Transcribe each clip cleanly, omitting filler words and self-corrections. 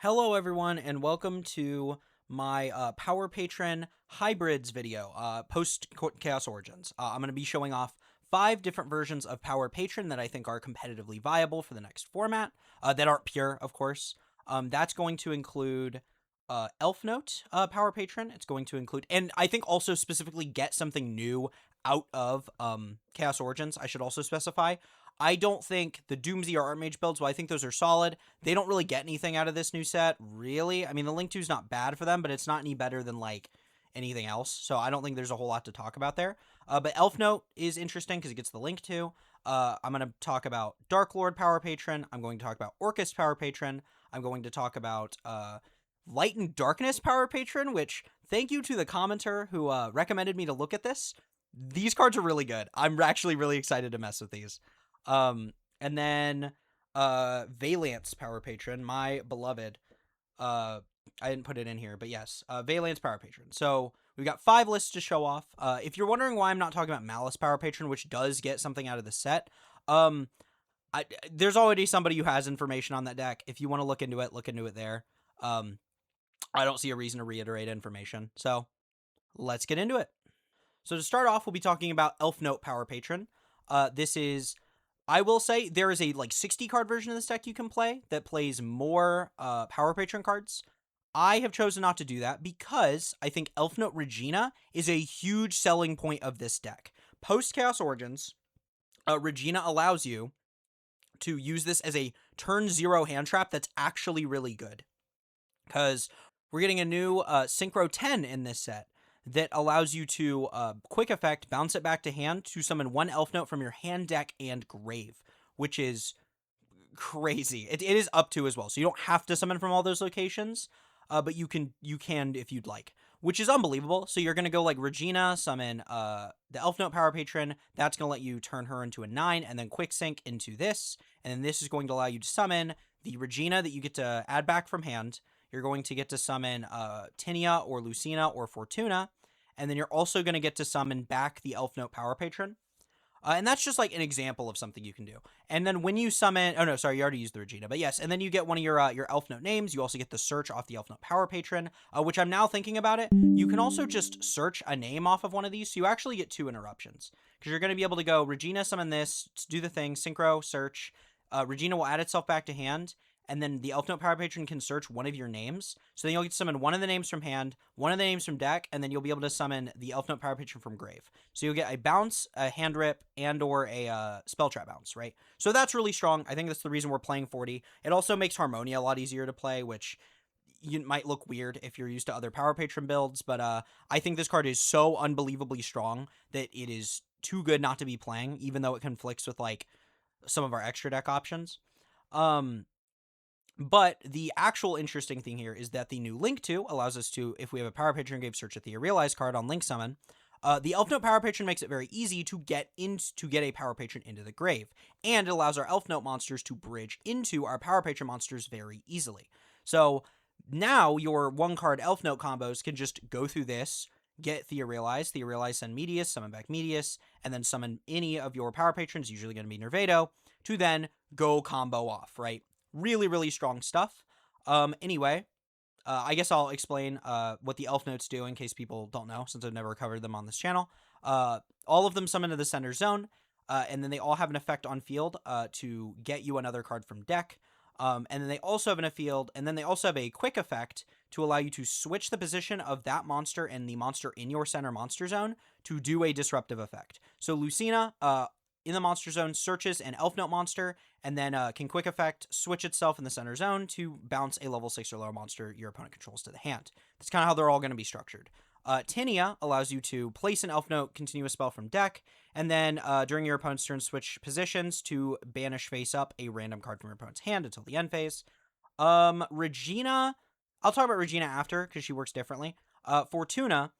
Hello everyone and welcome to my Power Patron Hybrids video, post Chaos Origins. I'm going to be showing off 5 different versions of Power Patron that I think are competitively viable for the next format, that aren't pure, of course. That's going to include Elfnote Power Patron. It's going to include, and I think also specifically get something new out of Chaos Origins, I should also specify. I don't think the Doomsday or Archmage builds, while I think those are solid, they don't really get anything out of this new set, really. I mean, the Link 2 is not bad for them, but it's not any better than, like, anything else, so I don't think there's a whole lot to talk about there. But Elfnote is interesting because it gets the Link 2. I'm going to talk about Darklord Power Patron. I'm going to talk about Orcust Power Patron. I'm going to talk about Light and Darkness Power Patron, which, thank you to the commenter who recommended me to look at this. These cards are really good. I'm actually really excited to mess with these. And then, Vaylantz Power Patron, my beloved, I didn't put it in here, but yes, Vaylantz Power Patron. So, we've got 5 lists to show off. If you're wondering why I'm not talking about Malice Power Patron, which does get something out of the set, there's already somebody who has information on that deck. If you want to look into it there. I don't see a reason to reiterate information, so let's get into it. So to start off, we'll be talking about Elfnote Power Patron. This is, I will say, there is a like 60 card version of this deck you can play that plays more Power Patron cards. I have chosen not to do that because I think Elfnote Regina is a huge selling point of this deck. Post Chaos Origins, Regina allows you to use this as a turn 0 hand trap that's actually really good. Because we're getting a new Synchro 10 in this set that allows you to, quick effect, bounce it back to hand to summon 1 Elfnote from your hand, deck, and grave, which is crazy. It is up to as well, so you don't have to summon from all those locations, but you can if you'd like, which is unbelievable. So you're going to go like Regina, summon the Elfnote Power Patron. That's going to let you turn her into a 9, and then quick sync into this, and then this is going to allow you to summon the Regina that you get to add back from hand. You're going to get to summon Tinia or Lucina or Fortuna, and then you're also going to get to summon back the Elfnote Power Patron. And that's just like an example of something you can do. And then when you summon, oh no, sorry, you already used the Regina, but yes, and then you get one of your Elfnote names. You also get the search off the Elfnote Power Patron, which I'm now thinking about it. You can also just search a name off of one of these, so you actually get 2 interruptions. Because you're going to be able to go, Regina, summon this, do the thing, synchro, search. Regina will add itself back to hand, and then the Elfnote Power Patron can search one of your names. So then you'll get to summon one of the names from hand, one of the names from deck, and then you'll be able to summon the Elfnote Power Patron from grave. So you'll get a bounce, a hand rip, and or a spell trap bounce, right? So that's really strong. I think that's the reason we're playing 40. It also makes Harmonia a lot easier to play, which you might look weird if you're used to other Power Patron builds, but I think this card is so unbelievably strong that it is too good not to be playing, even though it conflicts with like some of our extra deck options. But the actual interesting thing here is that the new Link 2 allows us to, if we have a Power Patron grave, search a Theorealized card on Link Summon. The Elfnote Power Patron makes it very easy to get a Power Patron into the grave, and it allows our Elfnote monsters to bridge into our Power Patron monsters very easily. So now your 1-card Elfnote combos can just go through this, get Theorealize, send Medius, summon back Medius, and then summon any of your Power Patrons, usually going to be Nervado, to then go combo off, right? Really, really strong stuff. Anyway, I guess I'll explain what the Elfnotes do in case people don't know, since I've never covered them on this channel. All of them summon to the center zone, and then they all have an effect on field to get you another card from deck. And then they also have a quick effect to allow you to switch the position of that monster and the monster in your center monster zone to do a disruptive effect. So Lucina, in the monster zone, searches an Elfnote monster, and then can quick effect switch itself in the center zone to bounce a level 6 or lower monster your opponent controls to the hand. That's kind of how they're all going to be structured. Tinia allows you to place an Elfnote continuous spell from deck, and then during your opponent's turn, switch positions to banish face up a random card from your opponent's hand until the end phase. Regina, I'll talk about Regina after, because she works differently. Fortuna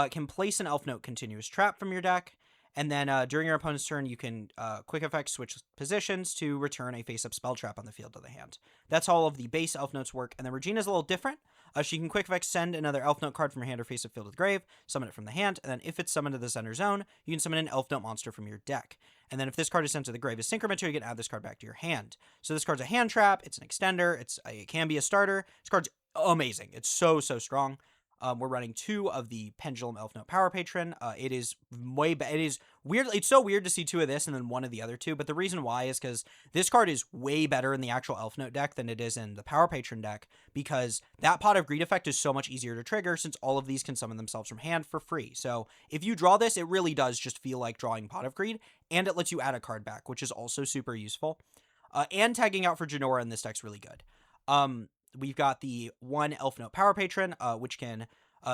can place an Elfnote continuous trap from your deck, And then during your opponent's turn, you can quick effect switch positions to return a face-up spell trap on the field to the hand. That's how all of the base elf notes work. And then Regina's a little different. She can quick effect send another elf note card from your hand or face-up field to the grave, summon it from the hand, and then if it's summoned to the center zone, you can summon an elf note monster from your deck. And then if this card is sent to the grave as synchro material, you can add this card back to your hand. So this card's a hand trap, it's an extender, it can be a starter. This card's amazing. It's so strong. We're running 2 of the Pendulum Elfnote Power Patron. It is it is weird. It's so weird to see 2 of this and then 1 of the other 2. But the reason why is because this card is way better in the actual Elfnote deck than it is in the Power Patron deck, because that Pot of Greed effect is so much easier to trigger since all of these can summon themselves from hand for free. So if you draw this, it really does just feel like drawing Pot of Greed, and it lets you add a card back, which is also super useful. And tagging out for Janora in this deck's really good. We've got the 1 Elfnote Power Patron, which can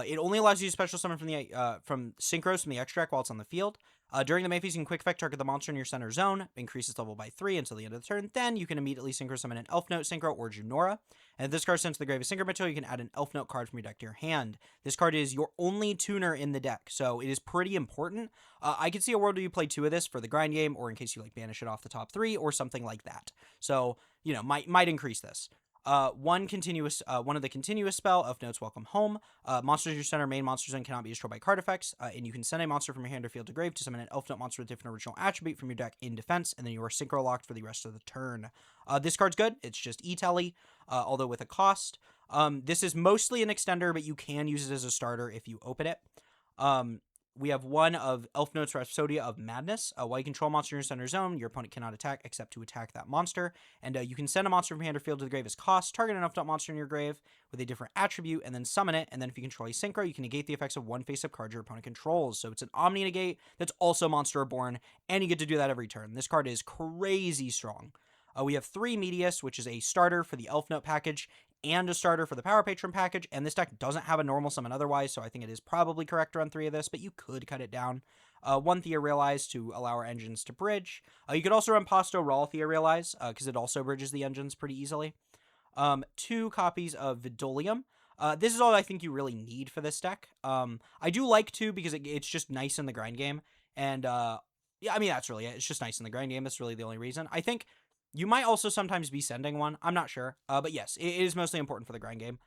it only allows you to special summon from synchros from the extract while it's on the field. During the main phase, you can quick effect target the monster in your center zone, increase its level by 3 until the end of the turn. Then you can immediately synchro summon an Elfnote synchro or Junora. And if this card is sent to the grave as synchro material, you can add an Elfnote card from your deck to your hand. This card is your only tuner in the deck, so it is pretty important. I could see a world where you play 2 of this for the grind game, or in case you like banish it off the top 3, or something like that. So might increase this. One of the continuous spell, Elfnote's Welcome Home. Monsters in your center main monster zone cannot be destroyed by card effects, and you can send a monster from your hand or field to grave to summon an Elfnote monster with a different original attribute from your deck in defense, and then you are synchro locked for the rest of the turn. This card's good. It's just E-Telly, although with a cost. This is mostly an extender, but you can use it as a starter if you open it. We have 1 of Elfnote's Rhapsodia of Madness. While you control a monster in your center zone, your opponent cannot attack except to attack that monster. And you can send a monster from hand or field to the grave as cost, target an Elfnote monster in your grave with a different attribute, and then summon it. And then if you control a synchro, you can negate the effects of 1 face-up card your opponent controls. So it's an Omni negate that's also Monster Reborn, and you get to do that every turn. This card is crazy strong. We have 3 Medius, which is a starter for the Elfnote package, and a starter for the Power Patron package, and this deck doesn't have a normal summon otherwise, so I think it is probably correct to run 3 of this, but you could cut it down. 1 Thea Realize to allow our engines to bridge. You could also run Pasto Raw Thea Realize, because it also bridges the engines pretty easily. 2 copies of Vidolium. This is all I think you really need for this deck. I do like 2 because it's just nice in the grind game, and yeah, I mean, that's really it. It's just nice in the grind game. That's really the only reason. I think you might also sometimes be sending 1. I'm not sure. But yes, it is mostly important for the grind game.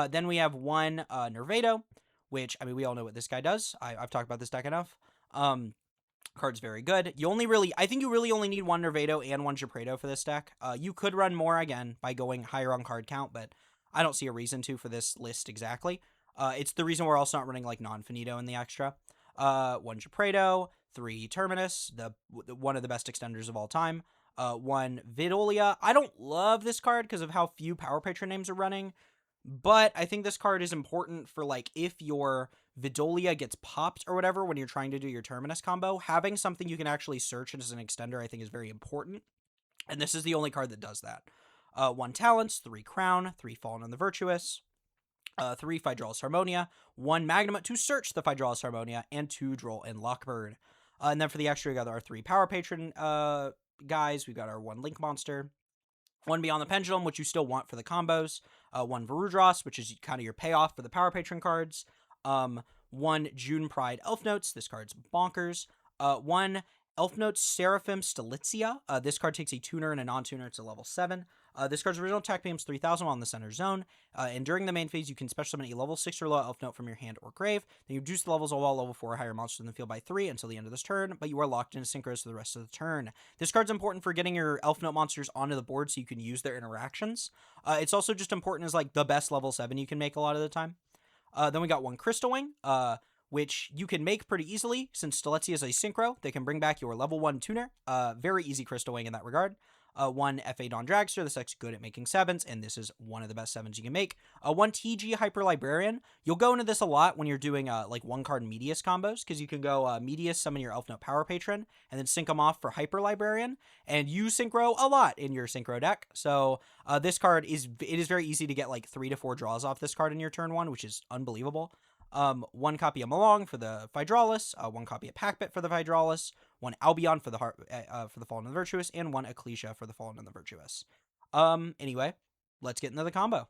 Then we have 1 Nervado, which, I mean, we all know what this guy does. I've talked about this deck enough. Card's very good. I think you really only need 1 Nervado and 1 Gepredo for this deck. You could run more, again, by going higher on card count, but I don't see a reason to for this list exactly. It's the reason we're also not running, like, non-finito in the extra. 1 Gepredo, 3 Terminus, one of the best extenders of all time. 1 Vidolia. I don't love this card because of how few Power Patron names are running, but I think this card is important for, like, if your Vidolia gets popped or whatever when you're trying to do your Terminus combo, having something you can actually search as an extender I think is very important, and this is the only card that does that. 1 Talents, 3 Crown, 3 Fallen on the Virtuous, 3 Phydralis Harmonia, 1 Magnum to search the Phydralis Harmonia, and 2 Droll and Lockbird. And then for the extra, we got our 3 Power Patron guys. We've got our 1 Link Monster, 1 Beyond the Pendulum, which you still want for the combos, 1 Varudros, which is kind of your payoff for the Power Patron cards, 1 June Pride Elfnotes. This card's bonkers. 1 Elfnote Seraphim Stelitzia. This card takes a tuner and a non-tuner. It's a level 7. This card's original attack becomes 3,000 while in the center zone, and during the main phase, you can special summon a level 6 or lower Elfnote from your hand or grave. Then you reduce the levels of all level 4 or higher monsters in the field by 3 until the end of this turn, but you are locked into synchros for the rest of the turn. This card's important for getting your Elfnote monsters onto the board so you can use their interactions. It's also just important as, like, the best level 7 you can make a lot of the time. Then we got 1 Crystal Wing, which you can make pretty easily since Stelitzia is a synchro. They can bring back your level 1 tuner. Very easy Crystal Wing in that regard. 1 FA Dawn Dragster. This deck's good at making 7s, and this is one of the best 7s you can make. 1 TG Hyper Librarian. You'll go into this a lot when you're doing like 1-card Medius combos, because you can go Medius, summon your Elfnote Power Patron, and then sync them off for Hyper Librarian, and you synchro a lot in your synchro deck. So this card is very easy to get like 3 to 4 draws off this card in your turn 1, which is unbelievable. 1 copy of Malong for the Phydralis, 1 copy of Packbit for the Phydralis, 1 Albion for the Fallen and the Virtuous, and 1 Ecclesia for the Fallen and the Virtuous. Anyway, let's get into the combo.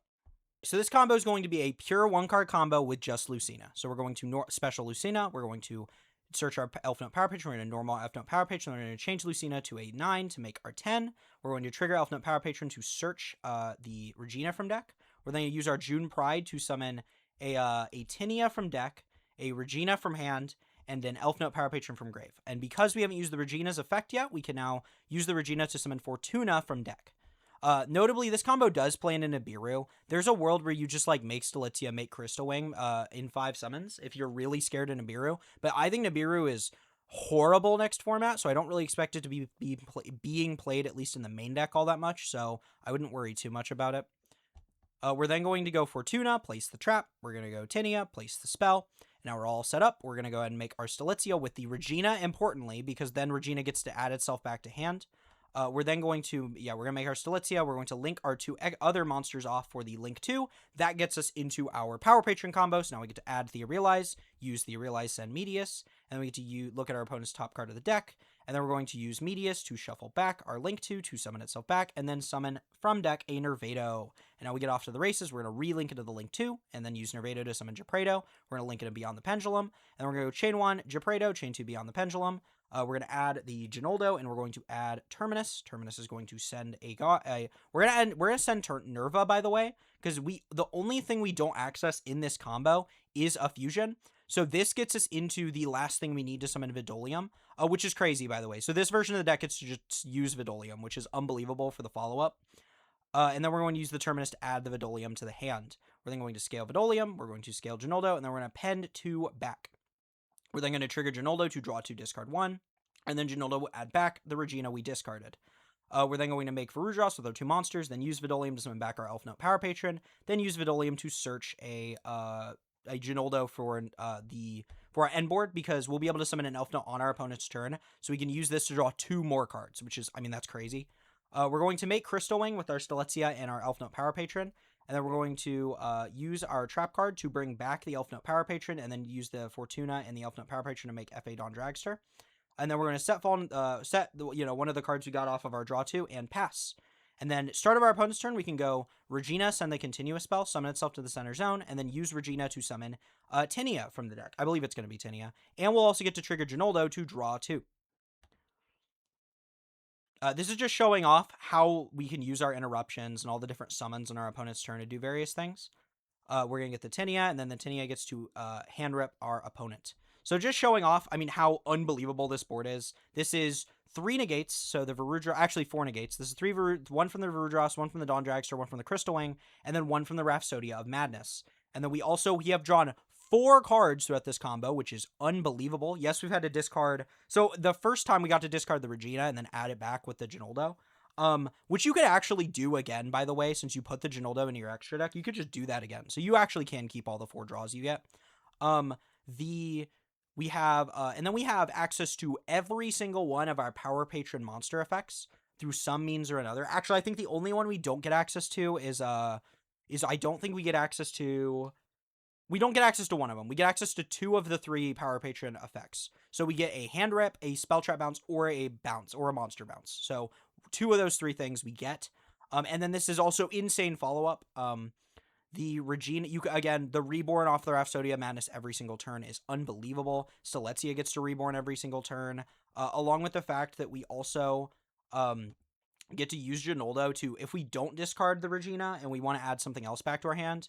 So this combo is going to be a pure 1-card combo with just Lucina. So we're going to special Lucina, we're going to search our Elfnote Power Patron. We're going to normal Elfnote Power Patron. We're going to change Lucina to a 9 to make our 10. We're going to trigger Elfnote Power Patron to search the Regina from deck. We're then going to use our June Pride to summon a Tinia from deck, a Regina from hand, and an Elfnote Power Patron from grave. And because we haven't used the Regina's effect yet, we can now use the Regina to summon Fortuna from deck. Notably, this combo does play in Nibiru. There's a world where you just like make Stelitzia, make Crystal Wing in 5 summons if you're really scared of Nibiru. But I think Nibiru is horrible next format, so I don't really expect it to be being played, at least in the main deck, all that much. So I wouldn't worry too much about it. We're then going to go Fortuna, place the trap. We're going to go Tinia, place the spell. Now we're all set up. We're going to go ahead and make our Stelitzia with the Regina, importantly, because then Regina gets to add itself back to hand. We're then going to, we're going to make our Stelitzia. We're going to link our 2 other monsters off for the link 2. That gets us into our Power Patron combo. So now we get to add Theorealize, use Theorealize, send Medius, and then we get to look at our opponent's top card of the deck. And then we're going to use Medius to shuffle back our link 2 to summon itself back, and then summon from deck a Nervado. And now we get off to the races. We're going to relink into the link 2, and then use Nervado to summon Gepredo. We're going to link it in Beyond the Pendulum, and then we're going to go chain 1, Gepredo, chain 2, Beyond the Pendulum. We're going to add the Ginoldo, and we're going to add Terminus. Terminus is going to send we're going to send Nerva, by the way, because the only thing we don't access in this combo is a fusion. So this gets us into the last thing we need to summon Vidolium, which is crazy, by the way. So this version of the deck gets to just use Vidolium, which is unbelievable for the follow-up. And then we're going to use the Terminus to add the Vidolium to the hand. We're then going to scale Vidolium, we're going to scale Ginoldo, and then we're going to append 2 back. We're then going to trigger Ginoldo to draw 2, discard 1, and then Ginoldo will add back the Regina we discarded. We're then going to make Varudras with our 2 monsters, then use Vidolium to summon back our Elfnote Power Patron, then use Vidolium to search a Ginoldo for our end board, because we'll be able to summon an Elfnote on our opponent's turn, so we can use this to draw 2 more cards, which is, that's crazy. We're going to make Crystal Wing with our Stelitzia and our Elfnote Power Patron, and then we're going to use our trap card to bring back the Elfnote Power Patron, and then use the Fortuna and the Elfnote Power Patron to make F.A. Dawn Dragster. And then we're going to set one of the cards we got off of our draw 2 and pass. And then start of our opponent's turn, we can go Regina, send the continuous spell, summon itself to the center zone, and then use Regina to summon Tinia from the deck. I believe it's going to be Tinia. And we'll also get to trigger Ginoldo to draw 2. This is just showing off how we can use our interruptions and all the different summons on our opponent's turn to do various things. We're going to get the Tinia, and then the Tinia gets to hand rip our opponent. So just showing off, how unbelievable this board is. This is 3 negates, so the Varudra, actually 4 negates. This is 1 from the Varudras, 1 from the Dawn Dragster, 1 from the Crystal Wing, and then 1 from the Rhapsodia of Madness. And then we have drawn 4 cards throughout this combo, which is unbelievable. Yes, we've had to discard. So the first time we got to discard the Regina and then add it back with the Ginoldo, which you could actually do again, by the way, since you put the Ginoldo in your extra deck. You could just do that again. So you actually can keep all the 4 draws you get. We have access to every single one of our Power Patron monster effects through some means or another. Actually, I think the only one we don't get access to is I don't think we get access to. We don't get access to one of them. We get access to 2 of the 3 Power Patron effects. So we get a hand rip, a spell trap bounce, or a bounce, or a monster bounce. So 2 of those 3 things we get. And then this is also insane follow-up. The Regina, the reborn off the Rhapsodia Madness every single turn is unbelievable. Stelitzia gets to reborn every single turn, along with the fact that we also get to use Ginoldo to, if we don't discard the Regina and we want to add something else back to our hand,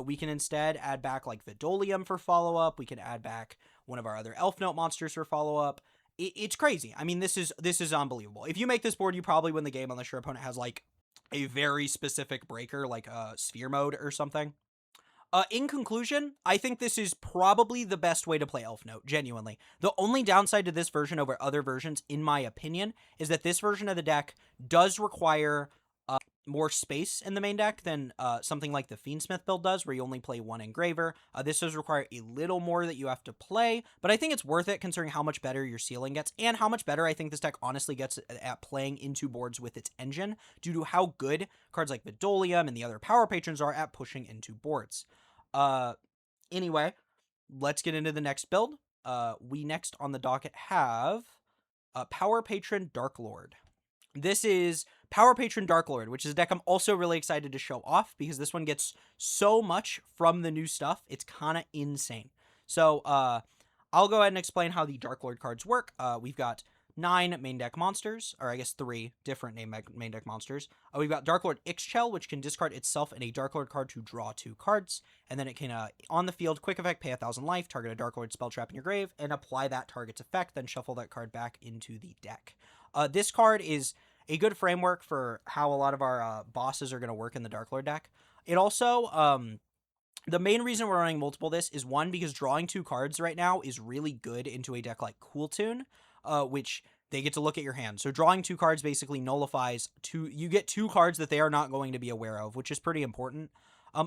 we can instead add back like Vidolium for follow-up. We can add back one of our other Elfnote monsters for follow-up. It's crazy. This is unbelievable. If you make this board, you probably win the game unless your opponent has like a very specific breaker, like Sphere Mode or something. In conclusion, I think this is probably the best way to play Elfnote, genuinely. The only downside to this version over other versions, in my opinion, is that this version of the deck does require more space in the main deck than something like the Fiendsmith build does, where you only play 1 Engraver. This does require a little more that you have to play, but I think it's worth it considering how much better your ceiling gets, and how much better I think this deck honestly gets at playing into boards with its engine, due to how good cards like Vidolium and the other Power Patrons are at pushing into boards. Anyway, let's get into the next build. We next on the docket have Power Patron Darklord. This is Power Patron Darklord, which is a deck I'm also really excited to show off, because this one gets so much from the new stuff. It's kind of insane. So, I'll go ahead and explain how the Darklord cards work. We've got 9 main deck monsters, or I guess 3 different main deck monsters. We've got Darklord Ixchel, which can discard itself and a Darklord card to draw 2 cards, and then it can, on the field, quick effect, pay 1,000 life, target a Darklord spell trap in your grave, and apply that target's effect, then shuffle that card back into the deck. This card is a good framework for how a lot of our bosses are going to work in the Darklord deck. It also, the main reason we're running multiple this is, one, because drawing 2 cards right now is really good into a deck like Cool Tune, which they get to look at your hand. So drawing 2 cards basically nullifies you get 2 cards that they are not going to be aware of, which is pretty important.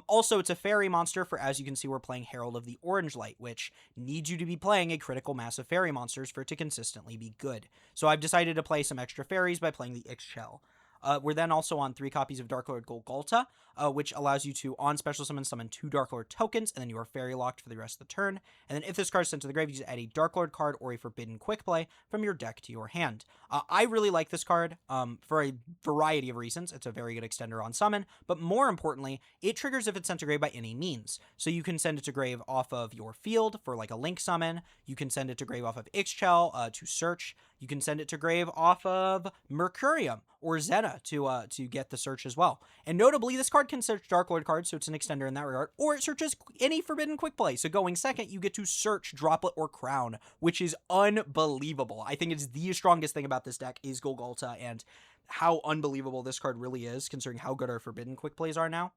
Also, it's a fairy monster for, as you can see, we're playing Herald of the Orange Light, which needs you to be playing a critical mass of fairy monsters for it to consistently be good. So I've decided to play some extra fairies by playing the Ixchel. We're then also on 3 copies of Darklord Golgolta, which allows you to, on special summon 2 Darklord tokens, and then you are fairy locked for the rest of the turn. And then if this card is sent to the grave, you just add a Darklord card or a Forbidden Quick Play from your deck to your hand. I really like this card for a variety of reasons. It's a very good extender on summon, but more importantly, it triggers if it's sent to grave by any means. So you can send it to grave off of your field for like a Link summon. You can send it to grave off of Ixchel to search. You can send it to grave off of Mercurium or Zena to get the search as well. And notably, this card can search Darklord cards, so it's an extender in that regard, or it searches any Forbidden Quick Play. So going second, you get to search Droplet or Crown, which is unbelievable. I think it's the strongest thing about this deck is Golgolta and how unbelievable this card really is, considering how good our Forbidden Quick Plays are now.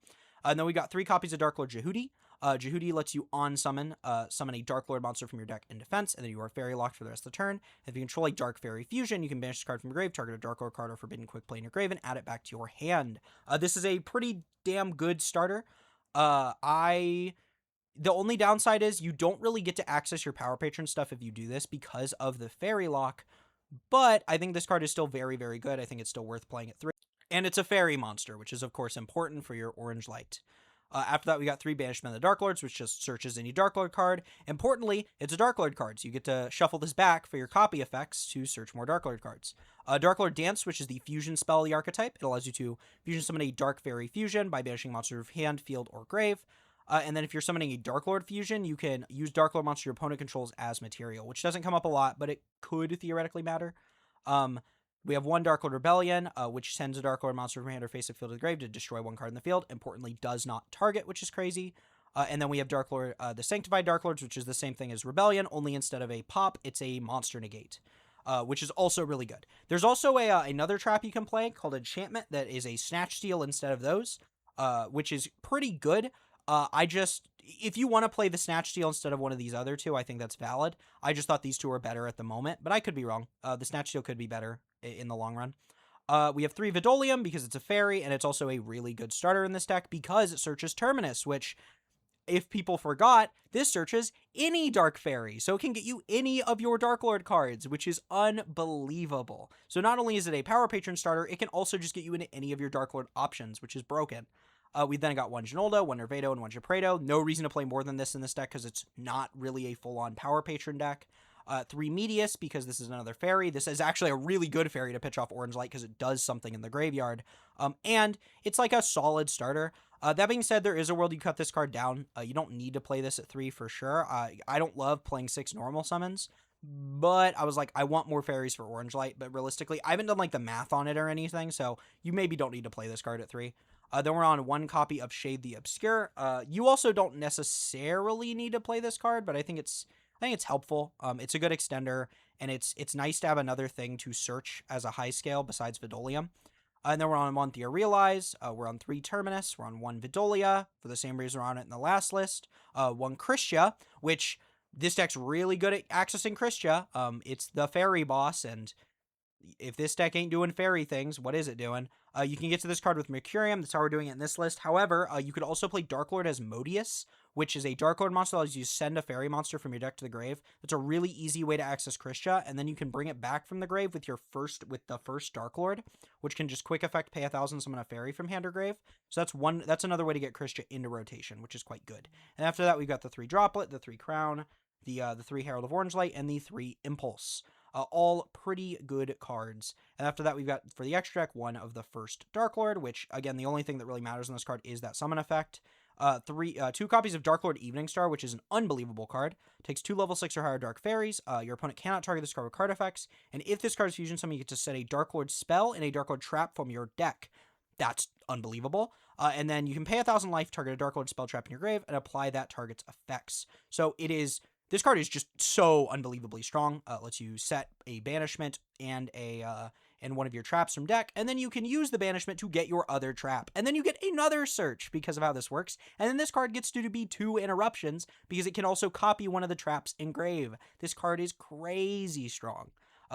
And then we got 3 copies of Darklord Jehudi. Jehudi lets you summon a Darklord monster from your deck in defense, and then you are fairy locked for the rest of the turn. If you control a Dark Fairy Fusion, you can banish this card from your grave, target a Darklord card or Forbidden Quick Play in your grave, and add it back to your hand. This is a pretty damn good starter. The only downside is you don't really get to access your Power Patron stuff if you do this because of the fairy lock, but I think this card is still very, very good. I think it's still worth playing at 3. And it's a fairy monster, which is, of course, important for your Orange Light. After that, we got 3 Banishment of the Darklords, which just searches any Darklord card. Importantly, it's a Darklord card, so you get to shuffle this back for your copy effects to search more Darklord cards. Darklord Dance, which is the fusion spell of the archetype. It allows you to fusion summon a Dark Fairy Fusion by banishing monster of hand, field, or grave. And then if you're summoning a Darklord Fusion, you can use Darklord monster your opponent controls as material, which doesn't come up a lot, but it could theoretically matter. We have 1 Darklord Rebellion, which sends a Darklord monster from hand or face of field to the grave to destroy 1 card in the field. Importantly, does not target, which is crazy. And then we have Darklord, the Sanctified Darklords, which is the same thing as Rebellion, only instead of a pop, it's a monster negate, which is also really good. There's also another trap you can play called Enchantment that is a Snatch Steal instead of those, which is pretty good. If you want to play the Snatch Steal instead of one of these other 2, I think that's valid. I just thought these 2 were better at the moment, but I could be wrong. The Snatch Steal could be better in the long run. We have 3 Vidolium because it's a fairy, and it's also a really good starter in this deck because it searches Terminus, which, if people forgot, this searches any Dark Fairy, so it can get you any of your Darklord cards, which is unbelievable. So not only is it a Power Patron starter, it can also just get you into any of your Darklord options, which is broken. We then got 1 Genoldo, 1 Nervado, and 1 Gepredo. No reason to play more than this in this deck because it's not really a full-on Power Patron deck. 3 Medius, because this is another fairy. This is actually a really good fairy to pitch off Orange Light because it does something in the graveyard. And it's like a solid starter. That being said, there is a world you cut this card down. You don't need to play this at 3 for sure. I don't love playing 6 normal summons, but I was like, I want more fairies for Orange Light. But realistically, I haven't done like the math on it or anything, so you maybe don't need to play this card at 3. Then we're on 1 copy of Shade the Obscure. You also don't necessarily need to play this card, but I think it's helpful. It's a good extender, and it's nice to have another thing to search as a high scale besides Vidolium. And then we're on 1 Thea Realize. We're on 3 Terminus. We're on 1 Vidolia for the same reason we're on it in the last list. 1 Christia, which this deck's really good at accessing Christia. It's the fairy boss, and if this deck ain't doing fairy things, what is it doing? You can get to this card with Mercurium. That's how we're doing it in this list. However, you could also play Darklord as Modius, which is a Darklord monster that allows you to send a fairy monster from your deck to the grave. That's a really easy way to access Christia, and then you can bring it back from the grave with the first Darklord, which can just quick effect pay 1,000, summon a fairy from hand or grave. So that's another way to get Christia into rotation, which is quite good. And after that, we've got the 3 Droplet, the 3 Crown, the 3 Herald of Orange Light, and the 3 Impulse. All pretty good cards. And after that, we've got, for the extra deck, 1 of the first Darklord, which, again, the only thing that really matters in this card is that summon effect. Two copies of Darklord Evening Star, which is an unbelievable card. Takes 2 level 6 or higher Dark Fairies. Your opponent cannot target this card with card effects. And if this card is fusion summon, you get to set a Darklord spell and a Darklord trap from your deck. That's unbelievable. And then you can pay 1,000 life, target a Darklord spell trap in your grave, and apply that target's effects. So this card is just so unbelievably strong. Lets you set a banishment and one of your traps from deck, and then you can use the banishment to get your other trap. And then you get another search because of how this works. And then this card gets to be 2 interruptions because it can also copy one of the traps in grave. This card is crazy strong.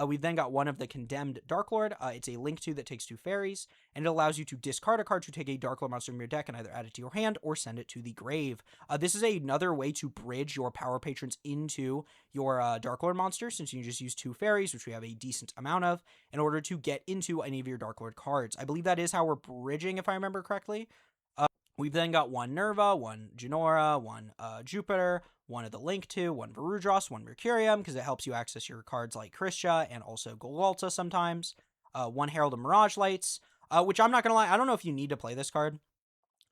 We've then got one of the Condemned Darklord. It's a link to that takes 2 fairies, and it allows you to discard a card to take a Darklord monster from your deck and either add it to your hand or send it to the grave. This is another way to bridge your power patrons into your Darklord monster, since you can just use 2 fairies, which we have a decent amount of, in order to get into any of your Darklord cards. I believe that is how we're bridging, if I remember correctly. We've then got one Nerva, one Genora, one Jupiter, one of the Link 2, one Varudros, one Mercurium, because it helps you access your cards like Kristia and also Golgalta sometimes. One Herald of Mirage Lights, which I'm not going to lie, I don't know if you need to play this card.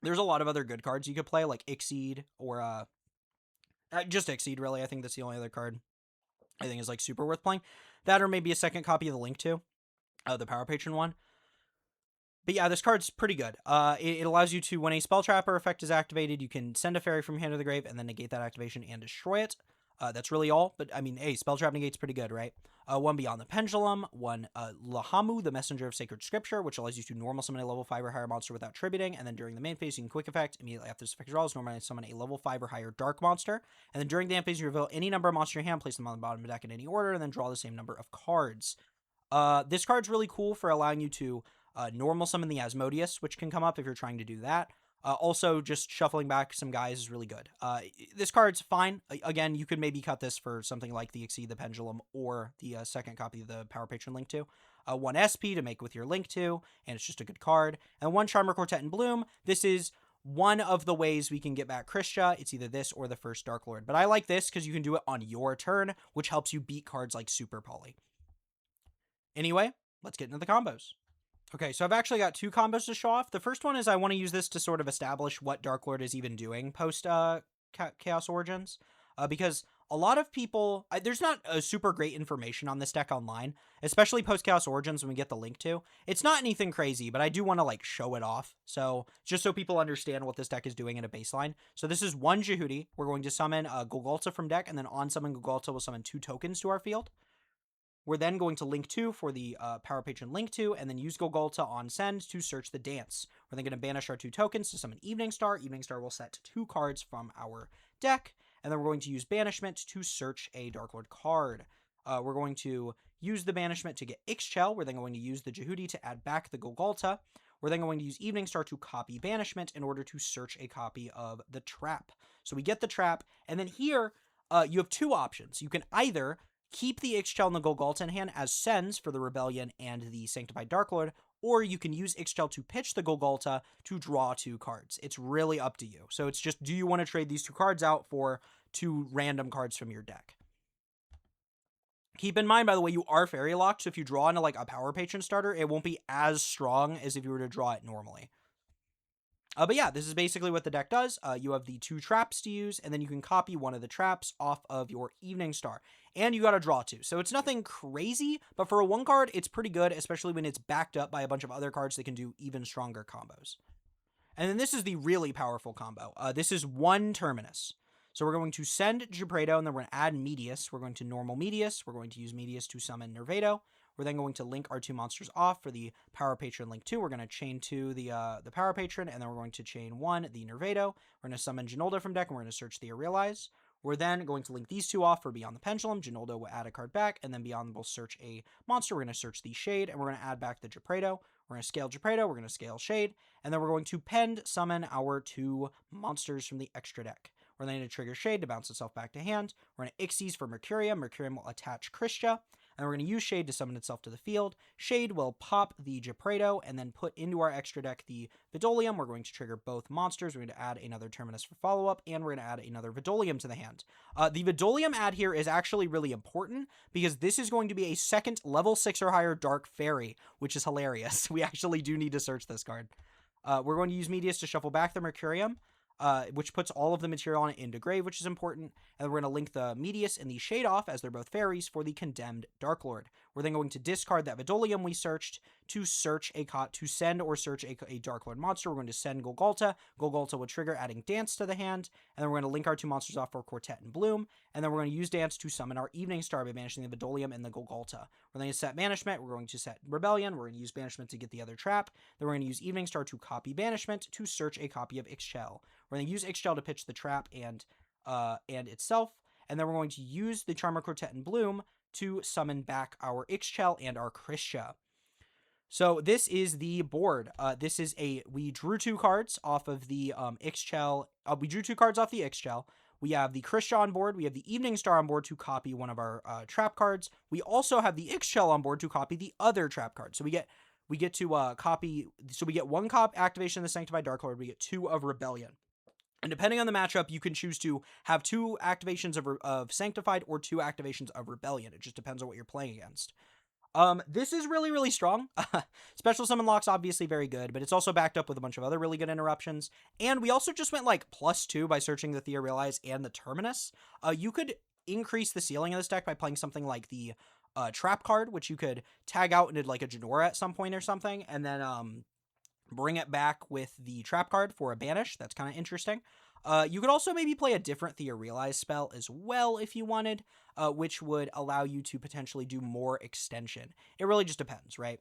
There's a lot of other good cards you could play, like Exceed, or just Exceed, really. I think that's the only other card I think is like super worth playing. That or maybe a second copy of the Link 2, the Power Patron one. But yeah, this card's pretty good. It allows you to, when a spell trapper effect is activated, you can send a fairy from your hand to the grave and then negate that activation and destroy it. That's really all. But I mean, hey, spell trap negate's pretty good, right? One Beyond the Pendulum, one Lahamu, the Messenger of Sacred Scripture, which allows you to normal summon a level 5 or higher monster without tributing, and then during the main phase, you can quick effect, immediately after this effect draws, normally summon a level 5 or higher dark monster, and then during the end phase, you reveal any number of monsters in your hand, place them on the bottom of the deck in any order, and then draw the same number of cards. This card's really cool for allowing you to normal summon the Asmodeus, which can come up if you're trying to do that. Also, just shuffling back some guys is really good. This card's fine. Again, you could maybe cut this for something like the Exceed the Pendulum or the second copy of the Power Patron Link 2. One SP to make with your Link 2, and it's just a good card. And one Charmer Quartet in Bloom. This is one of the ways we can get back Kristia. It's either this or the first Darklord. But I like this because you can do it on your turn, which helps you beat cards like Super Poly. Anyway, let's get into the combos. Okay, so I've actually got 2 combos to show off. The first one is I want to use this to sort of establish what Darklord is even doing post Chaos Origins, because a lot of people, there's not super great information on this deck online, especially post Chaos Origins when we get the Link to. It's not anything crazy, but I do want to like show it off, so just so people understand what this deck is doing in a baseline. So this is one Jehudi. We're going to summon Golgalta from deck, and then on summon Golgalta, we'll summon 2 tokens to our field. We're then going to Link 2 for the Power Patron Link 2, and then use Golgalta on send to search the dance. We're then going to banish our 2 tokens to summon Evening Star. Evening Star will set 2 cards from our deck, and then we're going to use Banishment to search a Darklord card. We're going to use the Banishment to get Ixchel. We're then going to use the Jehudi to add back the Golgalta. We're then going to use Evening Star to copy Banishment in order to search a copy of the Trap. So we get the Trap, and then here you have 2 options. You can either keep the Ixchel and the Golgalta in hand as sends for the Rebellion and the Sanctified Darklord, or you can use Ixchel to pitch the Golgalta to draw 2 cards. It's really up to you. So it's just, do you want to trade these 2 cards out for 2 random cards from your deck? Keep in mind, by the way, you are fairy locked, so if you draw into like a Power Patron starter, it won't be as strong as if you were to draw it normally. But yeah, this is basically what the deck does. You have the 2 traps to use, and then you can copy one of the traps off of your Evening Star. And you got to draw 2. So it's nothing crazy, but for a 1 card, it's pretty good, especially when it's backed up by a bunch of other cards that can do even stronger combos. And then this is the really powerful combo. This is 1 Terminus. So we're going to send Gepredo, and then we're going to add Medius. We're going to normal Medius. We're going to use Medius to summon Nervado. We're then going to link our 2 monsters off for the Power Patron Link 2. We're going to chain 2 the Power Patron, and then we're going to chain 1 the Nervado. We're going to summon Genolda from deck, and we're going to search the Realize. We're then going to link these 2 off for Beyond the Pendulum. Genolda will add a card back, and then Beyond will search a monster. We're going to search the Shade, and we're going to add back the Gepredo. We're going to scale Gepredo, we're going to scale Shade, and then we're going to pend summon our 2 monsters from the extra deck. We're then going to trigger Shade to bounce itself back to hand. We're going to Ixies for Mercurium. Mercurium will attach Kristia. And we're going to use Shade to summon itself to the field. Shade will pop the Gepredo and then put into our extra deck the Vidolium. We're going to trigger both monsters. We're going to add another Terminus for follow-up, and we're going to add another Vidolium to the hand. The Vidolium add here is actually really important because this is going to be a second level 6 or higher Dark Fairy, which is hilarious. We actually do need to search this card. We're going to use Medius to shuffle back the Mercurium. which puts all of the material on it into grave, which is important. And then we're going to link the Medius and the Shade off, as they're both fairies, for the Condemned Darklord. We're then going to discard that Vidolium we searched to send or search a Darklord monster. We're going to send Golgolta. Golgolta will trigger adding Dance to the hand, and then we're going to link our two monsters off for Quartet and Bloom, and then we're going to use Dance to summon our Evening Star by banishing the Vidolium and the Golgolta. We're going to set Banishment. We're going to set Rebellion. We're going to use Banishment to get the other trap. Then we're going to use Evening Star to copy Banishment to search a copy of Ixchel. We're going to use Ixchel to pitch the trap and itself, and then we're going to use the Charmer, Quartet, and Bloom to summon back our Ixchel and our Christia. So this is the board. We drew 2 cards off of the Ixchel. We drew 2 cards off the Ixchel. We have the Christia on board. We have the Evening Star on board to copy one of our trap cards. We also have the Ixchel on board to copy the other trap card. So we get to copy. So we get 1 activation of the Sanctified Darklord. We get 2 of Rebellion. And depending on the matchup, you can choose to have 2 activations of Sanctified or 2 activations of Rebellion. It just depends on what you're playing against. This is really, really strong. Special Summon Lock's obviously very good, but it's also backed up with a bunch of other really good interruptions. And we also just went like +2 by searching the Thea Realize and the Terminus. You could increase the ceiling of this deck by playing something like the Trap card, which you could tag out into like a Genora at some point or something, and then bring it back with the Trap card for a Banish. That's kind of interesting. You could also maybe play a different Thea Realize spell as well if you wanted, which would allow you to potentially do more extension. It really just depends, right?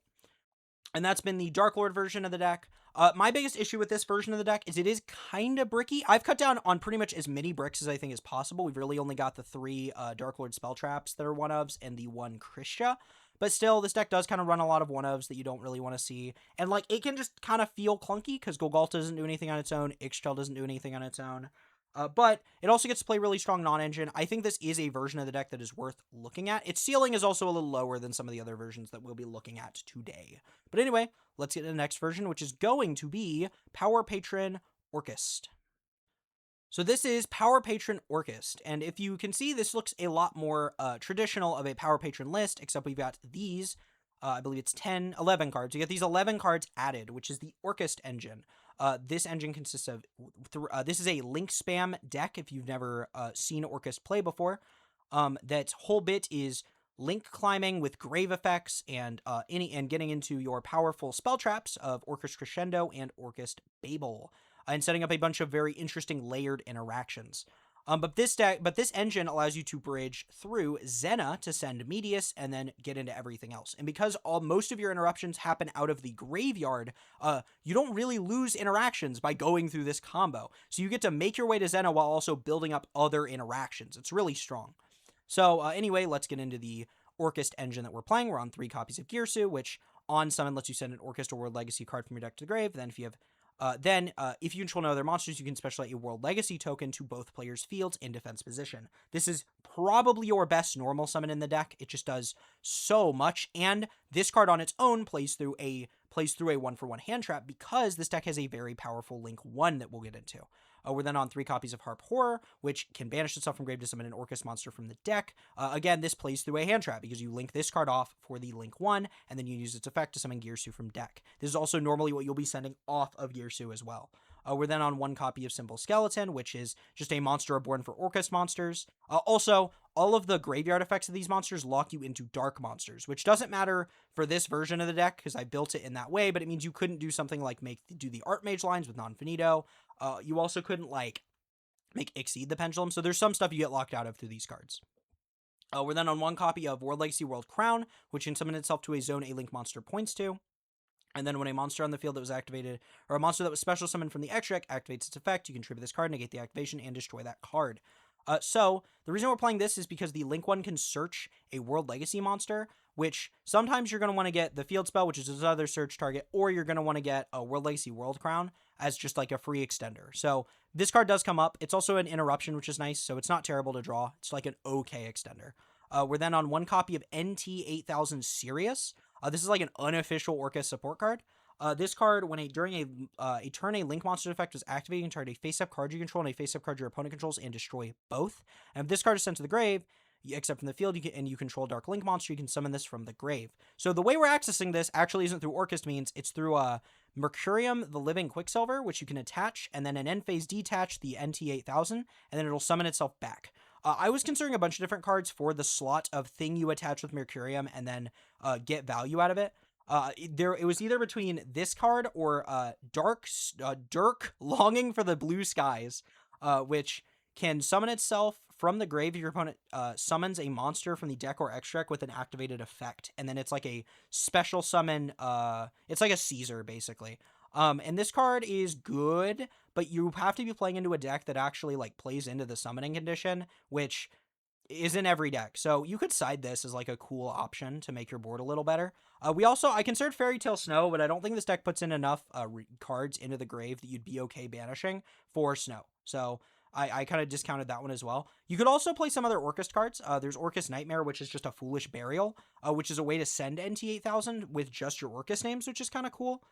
And that's been the Darklord version of the deck. My biggest issue with this version of the deck is it is kind of bricky. I've cut down on pretty much as many bricks as I think is possible. We've really only got the 3 Darklord spell traps that are 1-ofs and the 1 Christia. But still, this deck does kind of run a lot of 1-ofs that you don't really want to see. And, like, it can just kind of feel clunky because Golgolta doesn't do anything on its own. Ixchel doesn't do anything on its own. But it also gets to play really strong non-engine. I think this is a version of the deck that is worth looking at. Its ceiling is also a little lower than some of the other versions that we'll be looking at today. But anyway, let's get to the next version, which is going to be Power Patron Orcust. So this is Power Patron Orcust, and if you can see, this looks a lot more traditional of a Power Patron list, except we've got these, I believe it's 11 cards. You get these 11 cards added, which is the Orcust engine. This engine consists of, this is a link spam deck, if you've never seen Orcust play before. That whole bit is link climbing with grave effects and getting into your powerful spell traps of Orcust Crescendo and Orcust Babel, and setting up a bunch of very interesting layered interactions. But this engine allows you to bridge through Zena to send Medius and then get into everything else. And because most of your interruptions happen out of the graveyard, you don't really lose interactions by going through this combo. So you get to make your way to Zena while also building up other interactions. It's really strong. So anyway, let's get into the Orcust engine that we're playing. We're on 3 copies of Girsu, which on summon lets you send an Orcust or World Legacy card from your deck to the grave. Then if you have if you control no other monsters, you can specialize a World Legacy token to both players' fields in defense position. This is probably your best normal summon in the deck. It just does so much, and this card on its own plays through a 1-for-1 hand trap because this deck has a very powerful Link 1 that we'll get into. We're then on 3 copies of Harp Horror, which can banish itself from grave to summon an Orcust monster from the deck. Again, this plays through a hand trap because you link this card off for the Link 1, and then you use its effect to summon Girsu from deck. This is also normally what you'll be sending off of Girsu as well. We're then on 1 copy of Simple Skeleton, which is just a monster reborn for Orcust monsters. Also, all of the graveyard effects of these monsters lock you into dark monsters, which doesn't matter for this version of the deck because I built it in that way, but it means you couldn't do something like do the Archmage lines with Non-Finito. You also couldn't, like, make Exceed the Pendulum, so there's some stuff you get locked out of through these cards. We're then on 1 copy of World Legacy World Crown, which can summon itself to a zone a Link monster points to. And then when a monster on the field that was activated, or a monster that was special summoned from the extra deck activates its effect, you can tribute this card, negate the activation, and destroy that card. So the reason we're playing this is because the Link 1 can search a World Legacy monster, which sometimes you're going to want to get the field spell, which is another search target, or you're going to want to get a World Legacy World Crown as just like a free extender. So this card does come up. It's also an interruption, which is nice, so it's not terrible to draw. It's like an okay extender. We're then on 1 copy of NT 8000 Sirius. This is like an unofficial Orcust support card. This card, when during a turn a Link monster effect is activated, you can target a face-up card you control and a face-up card your opponent controls and destroy both. And if this card is sent to the grave, except from the field, and you control Dark Link monster, you can summon this from the grave. So the way we're accessing this actually isn't through Orcust means, it's through Mercurium, the Living Quicksilver, which you can attach, and then an end phase detach, the NT8000, and then it'll summon itself back. I was considering a bunch of different cards for the slot of thing you attach with Mercurium and then get value out of it. It was either between this card or Dirk Longing for the Blue Skies, which can summon itself from the grave if your opponent summons a monster from the deck or extra deck with an activated effect. And then it's like a special summon. It's like a Caesar, basically. And this card is good, but you have to be playing into a deck that actually like plays into the summoning condition, which is in every deck. So you could side this as like a cool option to make your board a little better. I considered Fairy Tale Snow, but I don't think this deck puts in enough cards into the grave that you'd be okay banishing for Snow. So I kind of discounted that one as well. You could also play some other Orcust cards. There's Orcust Nightmare, which is just a Foolish Burial, which is a way to send NT8000 with just your Orcust names, which is kind of cool.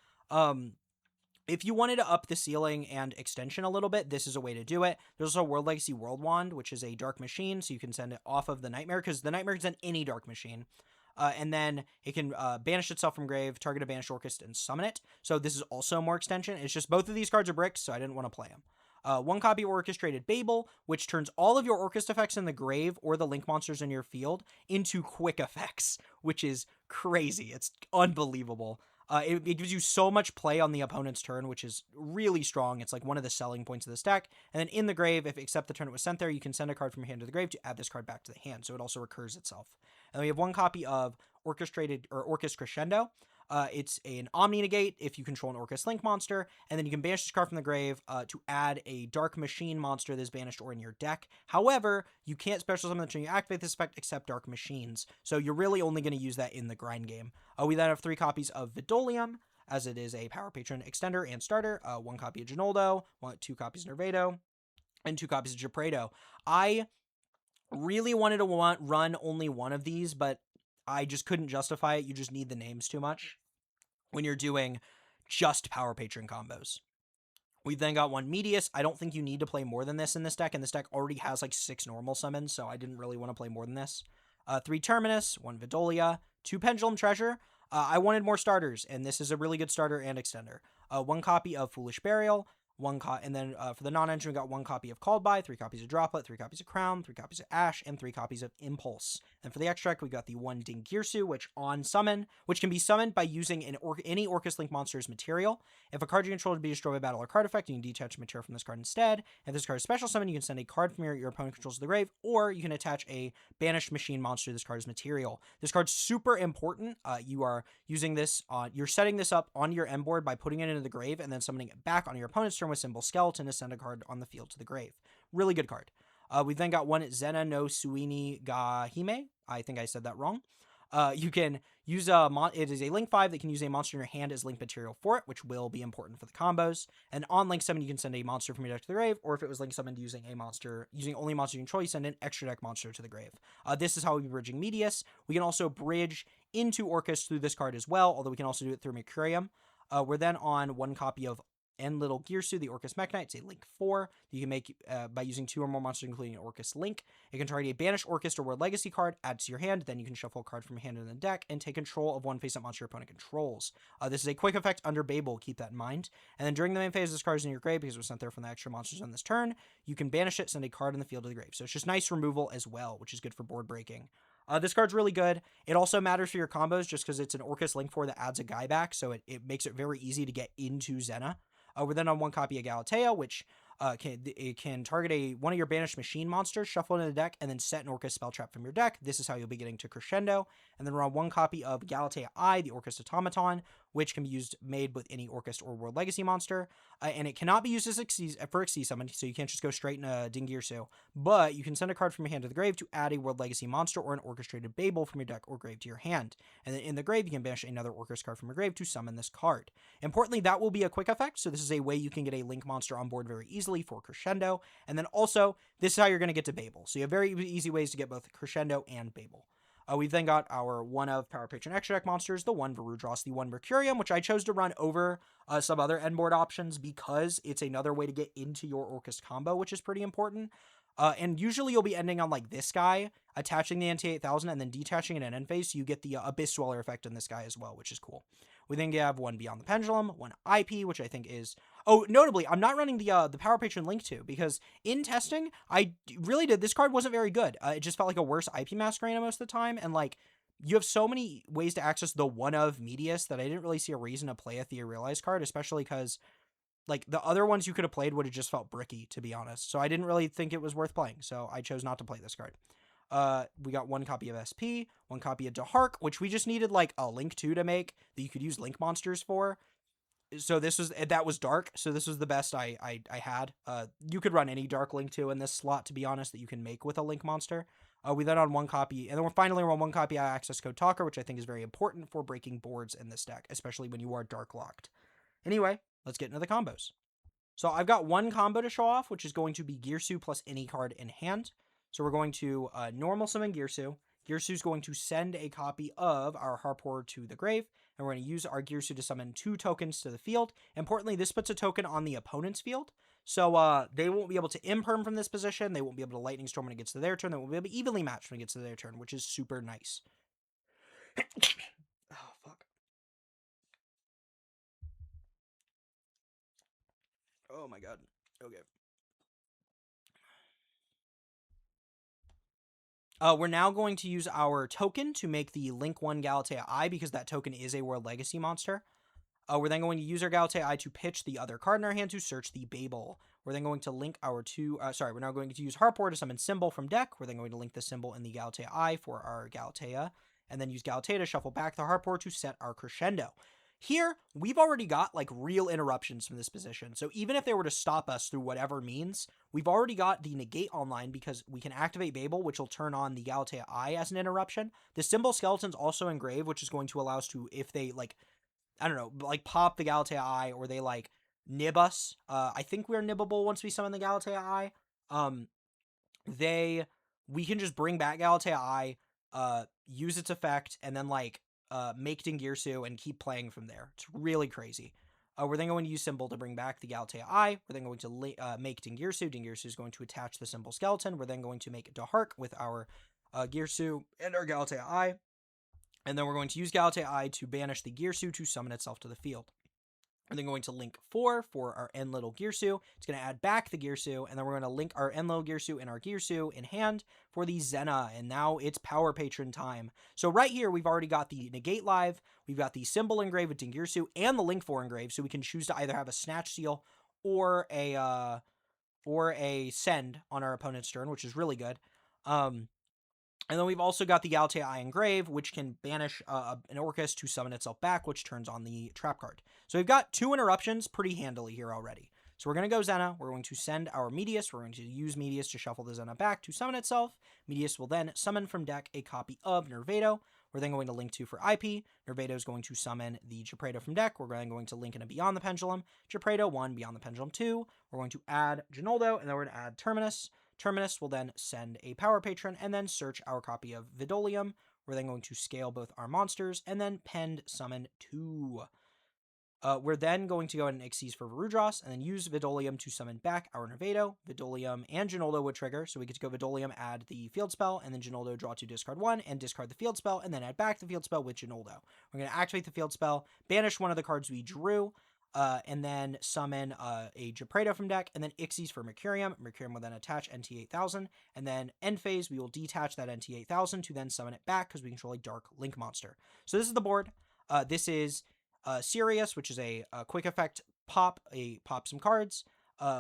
If you wanted to up the ceiling and extension a little bit, this is a way to do it. There's also World Legacy World Wand, which is a Dark Machine, so you can send it off of the Nightmare, because the Nightmare can send any Dark Machine. And then it can banish itself from grave, target a banished Orcust, and summon it. So this is also more extension. It's just both of these cards are bricks, so I didn't want to play them. One copy of Orchestrated Babel, which turns all of your Orcust effects in the grave or the link monsters in your field into quick effects, which is crazy. It's unbelievable. It gives you so much play on the opponent's turn, which is really strong. It's like one of the selling points of this deck. And then in the grave, if except the turn it was sent there, you can send a card from your hand to the grave to add this card back to the hand. So it also recurs itself. And then we have one copy of Orcust Crescendo. It's an Omni Negate if you control an Orcust Link monster, and then you can banish this card from the grave to add a Dark Machine monster that is banished or in your deck. However, you can't special summon the turn you activate this effect except Dark Machines, so you're really only going to use that in the grind game. We then have 3 copies of Vidolium, as it is a Power Patron extender and starter, 1 copy of Ginoldo, 2 copies of Nervado, and 2 copies of Gepredo. I really wanted to run only one of these, but I just couldn't justify it. You just need the names too much when you're doing just Power Patron combos. We then got 1 Medius. I don't think you need to play more than this in this deck, and this deck already has like 6 normal summons, so I didn't really want to play more than this. 3 Terminus, 1 Vidolia, 2 Pendulum Treasure. I wanted more starters, and this is a really good starter and extender. 1 copy of Foolish Burial, and then for the non-engine, we got 1 copy of Called By, 3 copies of Droplet, 3 copies of Crown, 3 copies of Ash, and 3 copies of Impulse. And for the extract, we got the 1 Dingirsu, which can be summoned by using any Orcust Link monster's material. If a card you control to be destroyed by battle or card effect, you can detach material from this card instead. If this card is special summon, you can send a card from your opponent controls to the grave, or you can attach a banished machine monster to this card's material. This card's super important. You are using this you're setting this up on your end board by putting it into the grave and then summoning it back on your opponent's turn with symbol Skeleton to send a card on the field to the grave. Really good card. We then got 1 Zena no Suini ga Hime. I think I said that wrong. You can use it is a Link 5 that can use a monster in your hand as Link material for it, which will be important for the combos. And on Link Summon, you can send a monster from your deck to the grave, or if it was Link Summoned using only monster you control, you send an extra deck monster to the grave. This is how we'll be bridging Medius. We can also bridge into Orcust through this card as well, although we can also do it through Mercurium. We're then on 1 copy of and Little Girsu, the Orcust Mech Knight. It's a Link 4 that you can make by using 2 or more monsters, including an Orcust Link. It can target a banished Orcust or World Legacy card, add to your hand, then you can shuffle a card from your hand in the deck, and take control of 1 face-up monster your opponent controls. This is a quick effect under Babel, keep that in mind. And then during the main phase, this card is in your grave because it was sent there from the extra monsters on this turn. You can banish it, send a card in the field to the grave. So it's just nice removal as well, which is good for board breaking. This card's really good. It also matters for your combos just because it's an Orcust Link 4 that adds a guy back, so it makes it very easy to get into Zena. We're then on 1 copy of Galatea, which can target one of your banished machine monsters, shuffle it into the deck, and then set an Orcust spell trap from your deck. This is how you'll be getting to Crescendo. And then we're on 1 copy of Galatea I, the Orcust Automaton, which can be made with any Orcust or World Legacy monster. And it cannot be used as for Xyz summon, so you can't just go straight into Dingirsu. But you can send a card from your hand to the grave to add a World Legacy monster or an Orchestrated Babel from your deck or grave to your hand. And then in the grave, you can banish another Orcust card from your grave to summon this card. Importantly, that will be a quick effect, so this is a way you can get a Link monster on board very easily for Crescendo. And then also, this is how you're going to get to Babel. So you have very easy ways to get both Crescendo and Babel. We've then got our 1 of Power Patron Extra Deck monsters, the 1 Varudros, the 1 Mercurium, which I chose to run over some other end board options because it's another way to get into your Orcust combo, which is pretty important. And usually you'll be ending on like this guy, attaching the NT8000 and then detaching it in end phase, so you get the Abyss Dweller effect in this guy as well, which is cool. We then have 1 Beyond the Pendulum, 1 IP, which I think is... Oh, notably, I'm not running the Power Patron Link to, because in testing, I really did... This card wasn't very good. It just felt like a worse IP Masquerade most of the time, and like, you have so many ways to access the 1 of Medius that I didn't really see a reason to play a Theorealized card, especially because, like, the other ones you could have played would have just felt bricky, to be honest. So I didn't really think it was worth playing, so I chose not to play this card. We got 1 copy of SP, 1 copy of Dahark, which we just needed like a Link 2 to make that you could use Link monsters for. So that was dark. So this was the best I had. You could run any dark Link 2 in this slot, to be honest, that you can make with a Link monster. We then on 1 copy, and then we're finally on 1 copy of Access Code Talker, which I think is very important for breaking boards in this deck, especially when you are dark locked. Anyway, let's get into the combos. So I've got 1 combo to show off, which is going to be Girsu plus any card in hand. So we're going to normal summon Girsu. Girsu's going to send a copy of our Harpor to the grave, and we're going to use our Girsu to summon 2 tokens to the field. Importantly, this puts a token on the opponent's field, so they won't be able to imperm from this position. They won't be able to Lightning Storm when it gets to their turn. They won't be able to evenly match when it gets to their turn, which is super nice. Oh, fuck. Oh my god. Okay. We're now going to use our token to make the Link 1 Galatea Eye, because that token is a World Legacy monster. We're then going to use our Galatea Eye to pitch the other card in our hand to search the Babel. We're then going to link our we're now going to use Harpor to summon Symbol from deck. We're then going to link the symbol in the Galatea Eye for our Galatea, and then use Galatea to shuffle back the Harpor to set our Crescendo. Here, we've already got, like, real interruptions from this position, so even if they were to stop us through whatever means, we've already got the negate online because we can activate Babel, which will turn on the Galatea Eye as an interruption. The Symbol Skeleton's also engrave, which is going to allow us to, if they, like, I don't know, like, pop the Galatea Eye, or they, like, nib us. I think we're nibbable once we summon the Galatea Eye. We can just bring back Galatea Eye, use its effect, and then, like, make Dingirsu and keep playing from there. It's really crazy. We're then going to use Symbol to bring back the Galatea Eye. We're then going to make Dingirsu. Dingirsu is going to attach the Symbol Skeleton. We're then going to make Dahark with our Girsu and our Galatea Eye. And then we're going to use Galatea Eye to banish the Girsu to summon itself to the field. We're then going to link 4 for our N little Girsu. It's going to add back the Girsu, and then we're going to link our N little Girsu and our Girsu in hand for the Zena, and now it's Power Patron time. So right here, we've already got the Negate live, we've got the Symbol engrave with Dingirsu, and the Link 4 engrave, so we can choose to either have a Snatch Seal or a Send on our opponent's turn, which is really good. And then we've also got the Galatea Eye engrave, which can banish an Orcust to summon itself back, which turns on the trap card. So we've got 2 interruptions pretty handily here already. So we're going to go Zena. We're going to send our Medius. We're going to use Medius to shuffle the Zena back to summon itself. Medius will then summon from deck a copy of Nervado. We're then going to link 2 for IP. Nervado is going to summon the Geprado from deck. We're then going to link in a Beyond the Pendulum. Geprado 1, Beyond the Pendulum 2. We're going to add Ginoldo, and then we're going to add Terminus. Terminus will then send a Power Patron and then search our copy of Vidolium. We're then going to scale both our monsters and then pend summon 2. We're then going to go ahead and Xyz for Varudros and then use Vidolium to summon back our Nervado. Vidolium and Ginoldo would trigger, so we get to go Vidolium, add the field spell, and then Ginoldo draw 2, discard 1, and discard the field spell, and then add back the field spell with Ginoldo. We're going to activate the field spell, banish one of the cards we drew, and then summon a Geprado from deck, and then Xyz for Mercurium. Mercurium will then attach NT8000, and then end phase, we will detach that NT8000 to then summon it back because we control a Dark Link monster. So this is the board. This is Sirius, which is a quick effect pop some cards.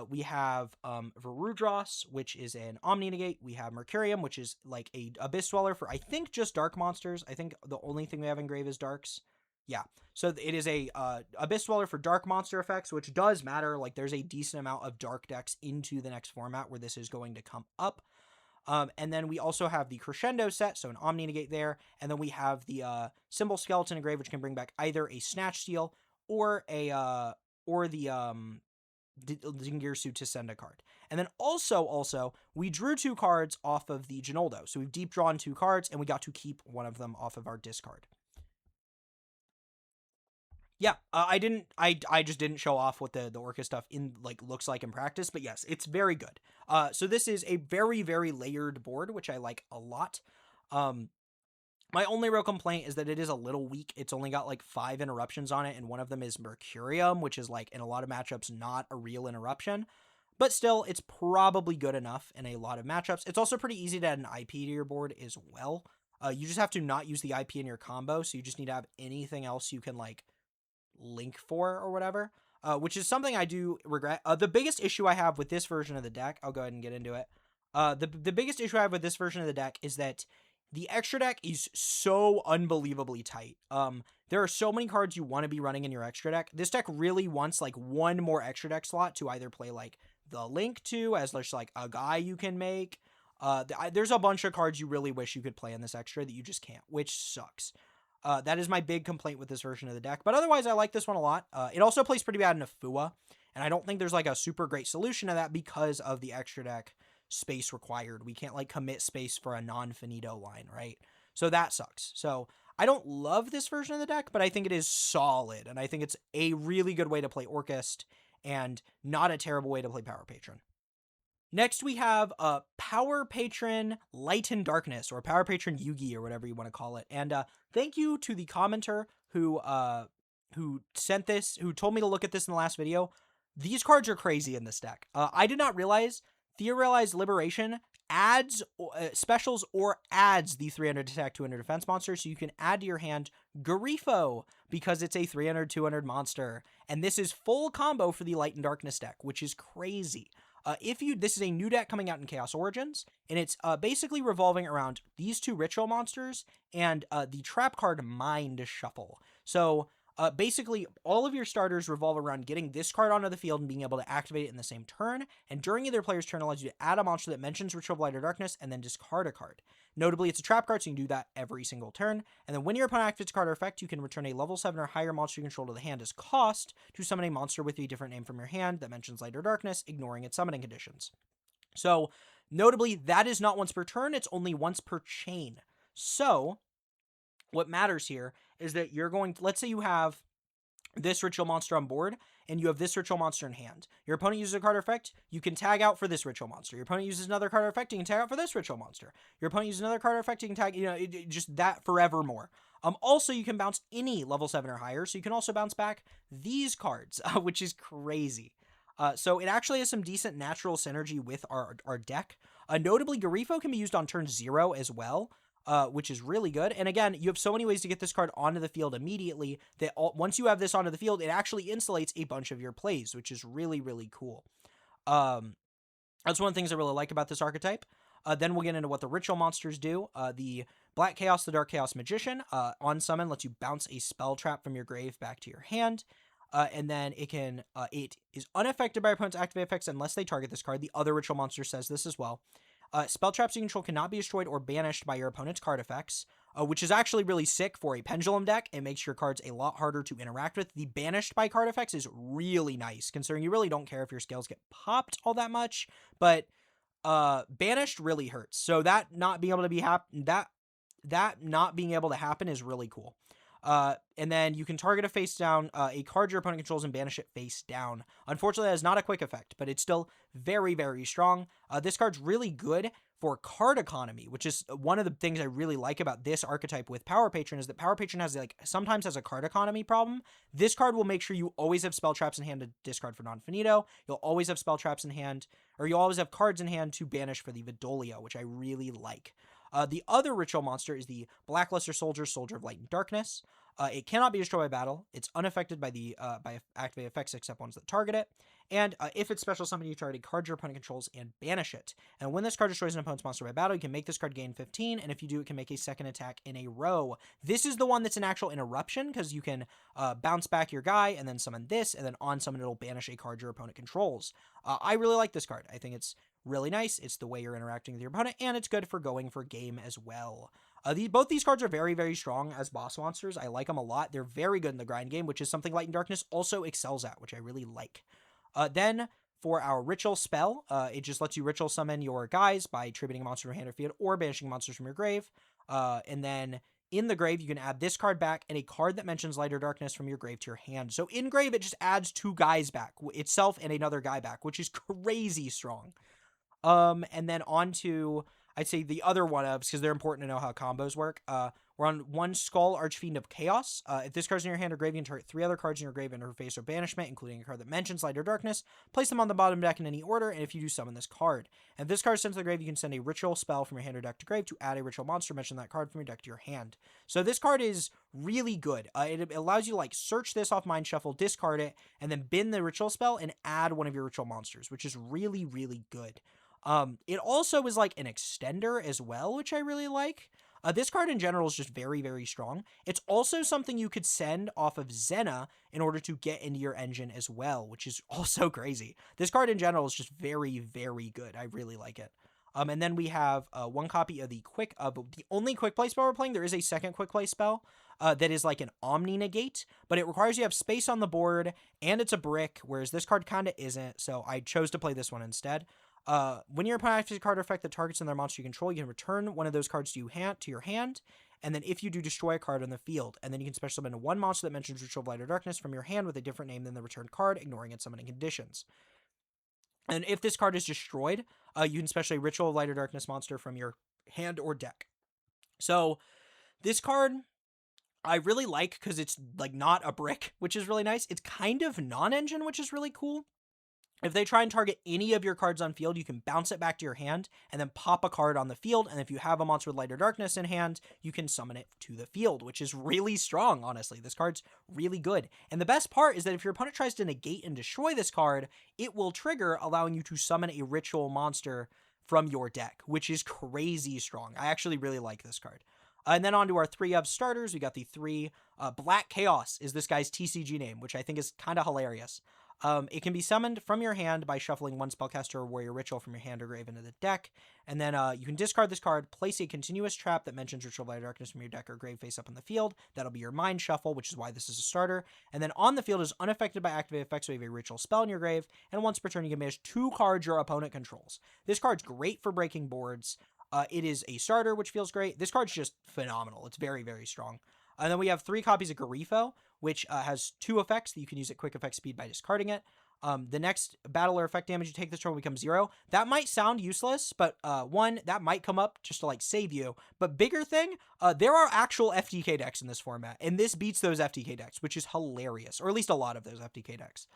We have Varudros, which is an Omni Negate. We have Mercurium, which is like a Abyss Dweller for, I think, just Dark monsters. I think the only thing we have engraved is Darks. Yeah, so it is a Abyss Dweller for Dark monster effects, which does matter. Like, there's a decent amount of Dark decks into the next format where this is going to come up. And then we also have the Crescendo set, so an Omni Negate there. And then we have the Symbol Skeleton engrave, which can bring back either a Snatch Steal or the Dingirsu to send a card. And then also, we drew 2 cards off of the Ginoldo. So we've deep drawn 2 cards, and we got to keep one of them off of our discard. Yeah, I just didn't show off what the Orcust stuff looks like in practice, but yes, it's very good. So this is a very, very layered board, which I like a lot. My only real complaint is that it is a little weak. It's only got like 5 interruptions on it, and one of them is Mercurium, which is like in a lot of matchups not a real interruption. But still, it's probably good enough in a lot of matchups. It's also pretty easy to add an IP to your board as well. You just have to not use the IP in your combo, so you just need to have anything else you can like link for or whatever, which is something I do regret. The biggest issue I have with this version of the deck, I'll go ahead and get into it. The biggest issue I have with this version of the deck is that the extra deck is so unbelievably tight. There are so many cards you want to be running in your extra deck. This deck really wants like one more extra deck slot to either play like the link to as just like a guy you can make. There's a bunch of cards you really wish you could play in this extra that you just can't, which sucks. That is my big complaint with this version of the deck. But otherwise, I like this one a lot. It also plays pretty bad in a Fua, and I don't think there's like a super great solution to that because of the extra deck space required. We can't like commit space for a non-finito line, right? So that sucks. So I don't love this version of the deck, but I think it is solid, and I think it's a really good way to play Orcust and not a terrible way to play Power Patron. Next, we have Power Patron Light and Darkness, or Power Patron Yugi, or whatever you want to call it. And thank you to the commenter who sent this, who told me to look at this in the last video. These cards are crazy in this deck. I did not realize Theorized Liberation adds specials or adds the 300 attack, 200 defense monster, so you can add to your hand Garifo because it's a 300, 200 monster. And this is full combo for the Light and Darkness deck, which is crazy. This is a new deck coming out in Chaos Origins, and it's basically revolving around these 2 ritual monsters and the trap card Mind Shuffle. So basically, all of your starters revolve around getting this card onto the field and being able to activate it in the same turn, and during either player's turn allows you to add a monster that mentions Ritual of Light or Darkness and then discard a card. Notably, it's a trap card, so you can do that every single turn, and then when your opponent activates a card or effect, you can return a level 7 or higher monster you control to the hand as cost to summon a monster with a different name from your hand that mentions Light or Darkness, ignoring its summoning conditions. So, notably, that is not once per turn, it's only once per chain. So, what matters here is that you're going to, let's say you have this ritual monster on board, and you have this ritual monster in hand. Your opponent uses a card or effect, you can tag out for this ritual monster. Your opponent uses another card or effect, you can tag out for this ritual monster. Your opponent uses another card or effect, you can tag, just that forevermore. Also, you can bounce any level 7 or higher, so you can also bounce back these cards, which is crazy. So it actually has some decent natural synergy with our deck. Notably, Garifo can be used on turn 0 as well, which is really good. And again, you have so many ways to get this card onto the field immediately that once you have this onto the field, it actually insulates a bunch of your plays, which is really, really cool. That's one of the things I really like about this archetype. Then we'll get into what the ritual monsters do. The Black Chaos, the Dark Chaos Magician, on summon lets you bounce a spell trap from your grave back to your hand. And then it is unaffected by opponent's activate effects unless they target this card. The other ritual monster says this as well. Spell traps you control cannot be destroyed or banished by your opponent's card effects, which is actually really sick for a pendulum deck. It makes your cards a lot harder to interact with. The banished by card effects is really nice, considering you really don't care if your scales get popped all that much, but banished really hurts. So that not being able to be that not being able to happen is really cool. And then you can target a face down, a card your opponent controls and banish it face down. Unfortunately, that is not a quick effect, but it's still very, very strong. This card's really good for card economy, which is one of the things I really like about this archetype with Power Patron, is that Power Patron sometimes has a card economy problem. This card will make sure you always have spell traps in hand to discard for non-finito. You'll always have spell traps in hand, or you'll always have cards in hand to banish for the Vidolio, which I really like. The other ritual monster is the Blackluster Soldier, Soldier of Light and Darkness. It cannot be destroyed by battle. It's unaffected by by activate effects except ones that target it. And if it's special summon, you target a card your opponent controls and banish it. And when this card destroys an opponent's monster by battle, you can make this card gain 15, and if you do, it can make a second attack in a row. This is the one that's an actual interruption, because you can bounce back your guy, and then summon this, and then on summon it'll banish a card your opponent controls. I really like this card. I think it's really nice. It's the way you're interacting with your opponent, and it's good for going for game as well. Both these cards are very, very strong as boss monsters. I like them a lot. They're very good in the grind game, which is something Light and Darkness also excels at, which I really like. Then for our ritual spell, it just lets you ritual summon your guys by tributing a monster from your hand or field or banishing monsters from your grave. And then in the grave, you can add this card back and a card that mentions light or darkness from your grave to your hand. So in grave, it just adds 2 guys back, itself and another guy back, which is crazy strong. And then on to, I'd say the other one of, because they're important to know how combos work. We're on 1 Skull Archfiend of Chaos. If this card's in your hand or grave, you can target 3 other cards in your grave interface or banishment, including a card that mentions light or darkness. Place them on the bottom deck in any order, and if you do, summon this card. And if this card is sent to the grave, you can send a ritual spell from your hand or deck to grave to add a ritual monster, mention that card from your deck to your hand. So this card is really good. It allows you to like search this off Mind Shuffle, discard it, and then bin the ritual spell and add one of your ritual monsters, which is really, really good. It also is like an extender as well, which I really like. This card in general is just very, very strong. It's also something you could send off of Zena in order to get into your engine as well, which is also crazy. This card in general is just very, very good. I really like it. And then we have 1 copy of the only quick play spell we're playing. There is a second quick play spell that is like an Omni Negate, but it requires you have space on the board and it's a brick, whereas this card kind of isn't. So I chose to play this one instead. When your opponent activates a card or effect that targets another monster you control, you can return one of those cards to your hand, and then if you do, destroy a card on the field, and then you can special summon 1 monster that mentions Ritual of Light or Darkness from your hand with a different name than the returned card, ignoring its summoning conditions. And if this card is destroyed, you can special a Ritual of Light or Darkness monster from your hand or deck. So this card I really like because it's like not a brick, which is really nice. It's kind of non-engine, which is really cool. If they try and target any of your cards on field, you can bounce it back to your hand and then pop a card on the field. And if you have a monster with light or darkness in hand, you can summon it to the field, which is really strong, honestly. This card's really good. And the best part is that if your opponent tries to negate and destroy this card, it will trigger, allowing you to summon a ritual monster from your deck, which is crazy strong. I actually really like this card. And then on to our 3 of starters, we got the 3 Black Chaos is this guy's TCG name, which I think is kind of hilarious. It can be summoned from your hand by shuffling 1 spellcaster or warrior ritual from your hand or grave into the deck. And then you can discard this card, place a continuous trap that mentions Ritual of Light or Darkness from your deck or grave face up on the field. That'll be your Mind Shuffle, which is why this is a starter. And then on the field is unaffected by activated effects, so you have a ritual spell in your grave. And once per turn, you can banish 2 cards your opponent controls. This card's great for breaking boards. It is a starter, which feels great. This card's just phenomenal. It's very, very strong. And then we have 3 copies of Garifo, which has 2 effects that you can use at quick effect speed by discarding it. The next battle or effect damage you take this turn will become 0. That might sound useless, but 1, that might come up just to like save you. But bigger thing, there are actual FTK decks in this format, and this beats those FTK decks, which is hilarious, or at least a lot of those FTK decks.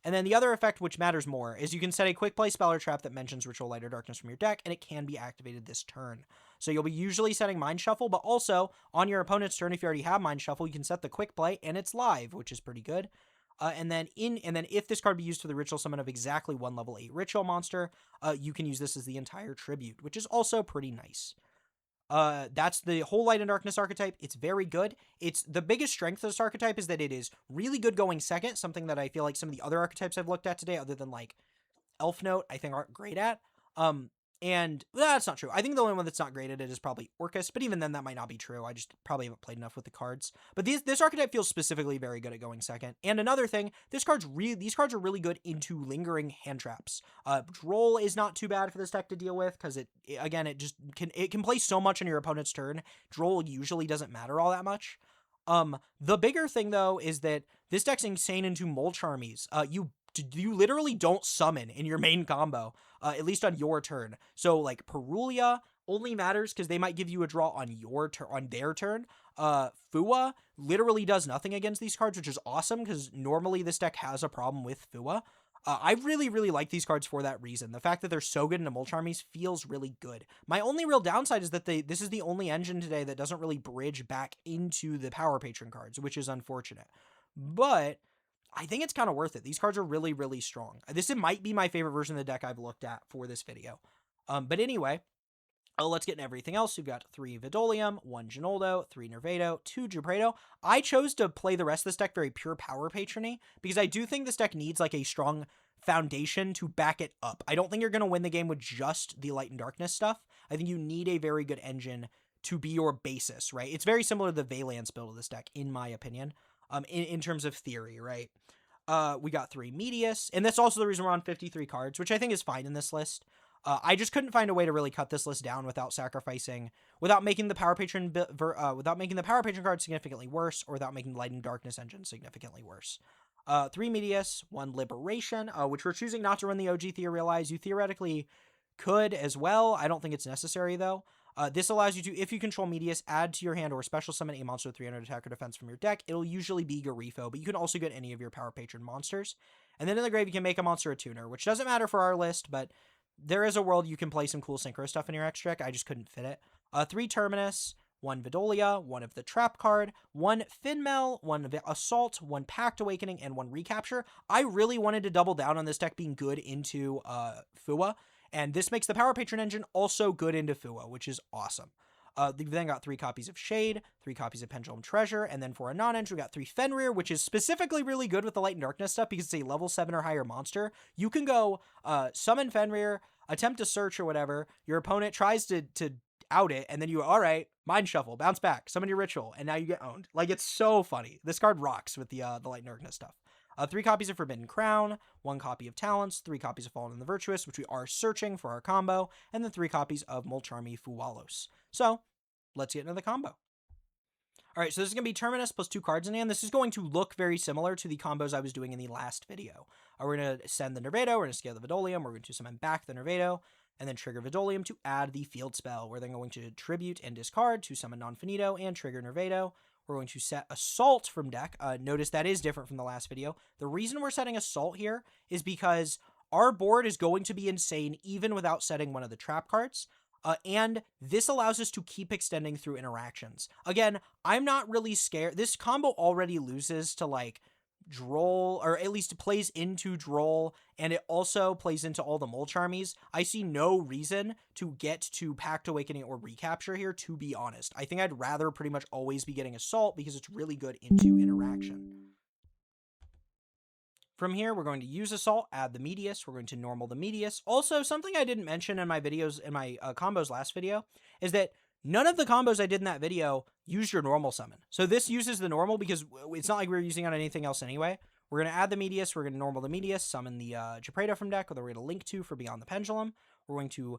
And then the other effect, which matters more, is you can set a quick play spell or trap that mentions Ritual Light or Darkness from your deck, and it can be activated this turn. So you'll be usually setting Mind Shuffle, but also on your opponent's turn, if you already have Mind Shuffle, you can set the quick play, and it's live, which is pretty good. And then if this card be used for the ritual summon of exactly 1 level 8 ritual monster, you can use this as the entire tribute, which is also pretty nice. That's the whole Light and Darkness archetype. It's very good. It's the biggest strength of this archetype is that it is really good going second, something that I feel like some of the other archetypes I've looked at today, other than like Elfnote, I think aren't great at. And that's not true. I think the only one that's not great at it is probably Orcust, but even then that might not be true. I just probably haven't played enough with the cards. But this archetype feels specifically very good at going second. And another thing, these cards are really good into lingering hand traps. Droll is not too bad for this deck to deal with because it can play so much on your opponent's turn. Droll usually doesn't matter all that much. The bigger thing though is that this deck's insane into Mulch armies. You literally don't summon in your main combo, at least on your turn. So like Perulia only matters because they might give you a draw on their turn. Fua literally does nothing against these cards, which is awesome because normally this deck has a problem with Fua. I really, really like these cards for that reason. The fact that they're so good into Mulch armies feels really good. My only real downside is that this is the only engine today that doesn't really bridge back into the Power Patron cards, which is unfortunate. But I think it's kind of worth it. These cards are really, really strong. This might be my favorite version of the deck I've looked at for this video. But anyway, let's get into everything else. We've got 3 Vidolium, 1 Ginoldo, 3 Nervado, 2 Jupredo. I chose to play the rest of this deck very pure power patrony because I do think this deck needs like a strong foundation to back it up. I don't think you're going to win the game with just the Light and Darkness stuff. I think you need a very good engine to be your basis, right? It's very similar to the Vaylantz build of this deck, in my opinion. In terms of theory, right? We got 3 Medius, and that's also the reason we're on 53 cards, which I think is fine in this list. I just couldn't find a way to really cut this list down without making the Power Patron, card significantly worse, or without making the Light and Darkness engine significantly worse. 3 Medius, 1 Liberation, which we're choosing not to run the OG Theorealize. You theoretically could as well. I don't think it's necessary, though. This allows you to, if you control Medius, add to your hand or special summon a monster with 300 attack or defense from your deck. It'll usually be Garifo, but you can also get any of your Power Patron monsters. And then in the grave, you can make a monster a tuner, which doesn't matter for our list, but there is a world you can play some cool Synchro stuff in your X deck. I just couldn't fit it. 3 Terminus, 1 Vidolia, 1 of the Trap card, 1 Finmel, 1 Assault, 1 Pact Awakening, and 1 Recapture. I really wanted to double down on this deck being good into Fua, and this makes the Power Patron engine also good into Fua, which is awesome. We've then got 3 copies of Shade, 3 copies of Pendulum Treasure, and then for a non-entry, we got 3 Fenrir, which is specifically really good with the Light and Darkness stuff because it's a level 7 or higher monster. You can go summon Fenrir, attempt to search or whatever, your opponent tries to out it, and then you, all right, Mind Shuffle, bounce back, summon your ritual, and now you get owned. Like, it's so funny. This card rocks with the Light and Darkness stuff. 3 copies of Forbidden Crown, 1 copy of Talents, 3 copies of Fallen and the Virtuous, which we are searching for our combo, and then 3 copies of Molcharmi Fuwalos. So, let's get into the combo. All right, so this is going to be Terminus plus 2 cards in hand. This is going to look very similar to the combos I was doing in the last video. We're going to send the Nervado, we're going to scale the Vidolium, we're going to summon back the Nervado, and then trigger Vidolium to add the field spell. We're then going to tribute and discard to summon Non-Finito and trigger Nervado. We're going to set Assault from deck. Notice that is different from the last video. The reason we're setting Assault here is because our board is going to be insane even without setting one of the trap cards. And this allows us to keep extending through interactions. Again, I'm not really scared. This combo already loses to, like, Droll, or at least plays into Droll, and it also plays into all the Molcharmies. I see no reason to get to Pact Awakening or Recapture here, to be honest. I think I'd rather pretty much always be getting Assault because it's really good into interaction. From here, we're going to use Assault, add the Medius, we're going to normal the Medius. Also, something I didn't mention in my videos, in my combos last video, is that none of the combos I did in that video used your normal summon. So this uses the normal because it's not like we were using on anything else anyway. We're going to add the Medius, we're going to normal the Medius, summon the Geprado from deck, or we're going to link to for Beyond the Pendulum. We're going to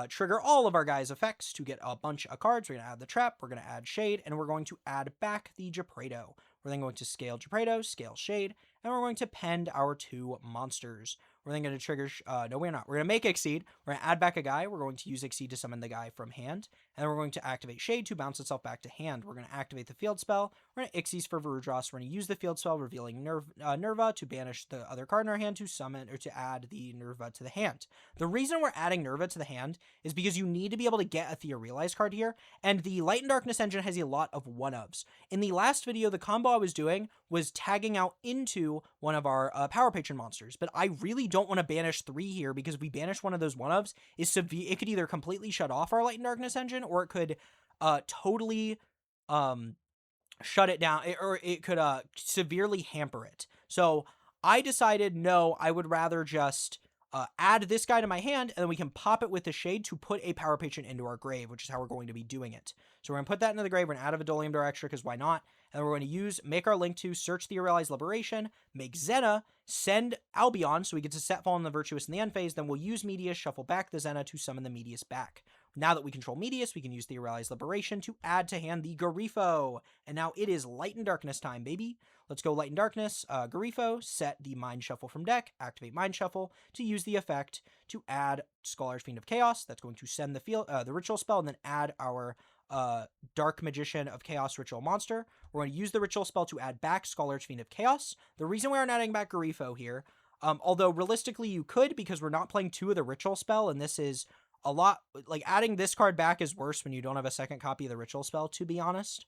trigger all of our guys' effects to get a bunch of cards. We're going to add the Trap, we're going to add Shade, and we're going to add back the Geprado. We're then going to scale Geprado, scale Shade, and we're going to pend our 2 monsters. We're then going to trigger, no we're not. We're going to make Exceed, we're going to add back a guy, we're going to use Exceed to summon the guy from hand, and then we're going to activate Shade to bounce itself back to hand. We're going to activate the field spell, we're going to Xyz for Varudros, we're going to use the field spell, revealing Nerva to banish the other card in our hand to summon, or to add the Nerva to the hand. The reason we're adding Nerva to the hand is because you need to be able to get a Theorealize card here, and the Light and Darkness engine has a lot of 1-ofs. In the last video, the combo I was doing was tagging out into one of our Power Patron monsters, but I really don't want to banish 3 here because if we banish one of those 1-ofs, it could either completely shut off our Light and Darkness engine, or it could totally shut it down, or it could severely hamper it. So I decided, no, I would rather just add this guy to my hand, and then we can pop it with the Shade to put a Power Patron into our grave, which is how we're going to be doing it. So we're going to put that into the grave, we're going to add a Vidolium to our extra, because why not? And we're going to make our link to search Theorealize Liberation, make Zena, send Albion, so we get to set Fallen the Virtuous in the end phase, then we'll use Medius, shuffle back the Zena to summon the Medius back. Now that we control Medius, we can use Theorealize Liberation to add to hand the Garifo. And now it is Light and Darkness time, baby. Let's go Light and Darkness, Garifo, set the Mind Shuffle from deck, activate Mind Shuffle to use the effect to add Scholar's Fiend of Chaos. That's going to send the ritual spell, and then add our Dark Magician of Chaos ritual monster. We're going to use the ritual spell to add back Scholar's Fiend of Chaos. The reason we aren't adding back Garifo here, although realistically you could, because we're not playing 2 of the ritual spell, and this is a lot, like, adding this card back is worse when you don't have a second copy of the ritual spell, to be honest.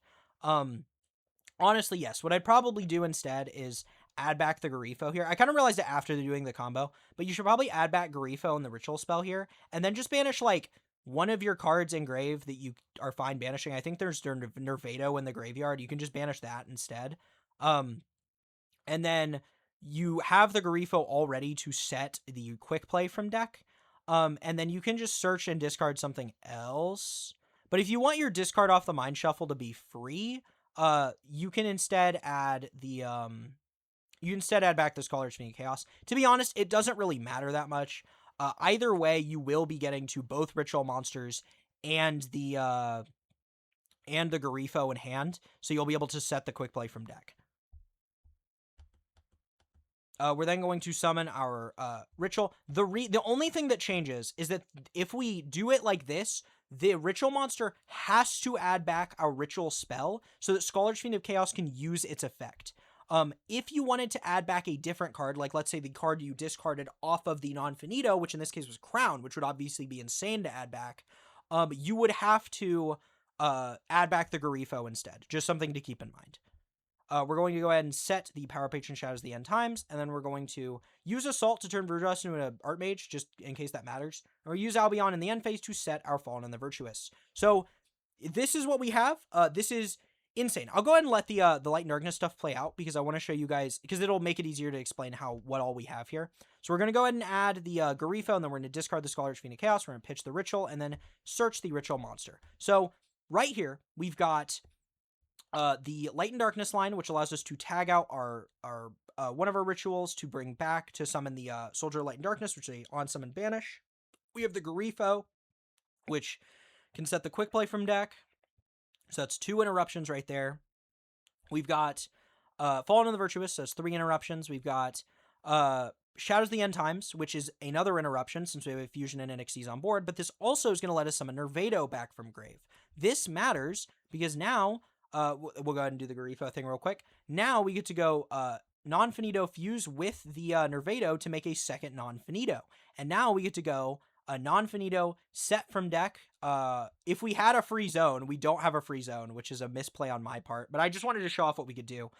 Honestly, yes. What I'd probably do instead is add back the Garifo here. I kind of realized it after doing the combo, but you should probably add back Garifo and the ritual spell here, and then just banish, like, one of your cards in grave that you are fine banishing. I think there's Nervado in the graveyard. You can just banish that instead. And then you have the Garifo all ready to set the quick play from deck. And then you can just search and discard something else. But if you want your discard off the Mind Shuffle to be free, you can instead add the you instead add back the Scholar's Fiend of Chaos. To be honest, it doesn't really matter that much. Either way, you will be getting to both ritual monsters and the Garifo in hand, so you'll be able to set the quick play from deck. We're then going to summon our ritual. The only thing that changes is that if we do it like this, the ritual monster has to add back our ritual spell so that Scholar's Fiend of Chaos can use its effect. If you wanted to add back a different card, like let's say the card you discarded off of the non-finito, which in this case was Crown, which would obviously be insane to add back, you would have to add back the Garifo instead. Just something to keep in mind. We're going to go ahead and set the Power Patron Shadows of the End Times, and then we're going to use Assault to turn Vrudras into an Archmage, just in case that matters. And we'll use Albion in the end phase to set our Fallen and the Virtuous. So this is what we have. This is insane. I'll go ahead and let the Light and Darkness stuff play out, because I want to show you guys, because it'll make it easier to explain what all we have here. So we're going to go ahead and add the Garifo, and then we're going to discard the Scholar's Fiend of Chaos. We're going to pitch the Ritual, and then search the Ritual monster. So right here, we've got the Light and Darkness line, which allows us to tag out our one of our rituals to bring back to summon the Soldier of Light and Darkness, which is a on-summon banish. We have the Garifo, which can set the quick play from deck. So that's 2 interruptions right there. We've got Fallen and the Virtuous, so that's 3 interruptions. We've got Shadows of the End Times, which is another interruption since we have a Fusion and an Xyz on board, but this also is going to let us summon Nervado back from grave. This matters because now we'll go ahead and do the Garifo thing real quick. Now we get to go non-finito fuse with the Nervado to make a second non-finito. And now we get to go a non-finito set from deck. If we had a free zone, we don't have a free zone, which is a misplay on my part, but I just wanted to show off what we could do.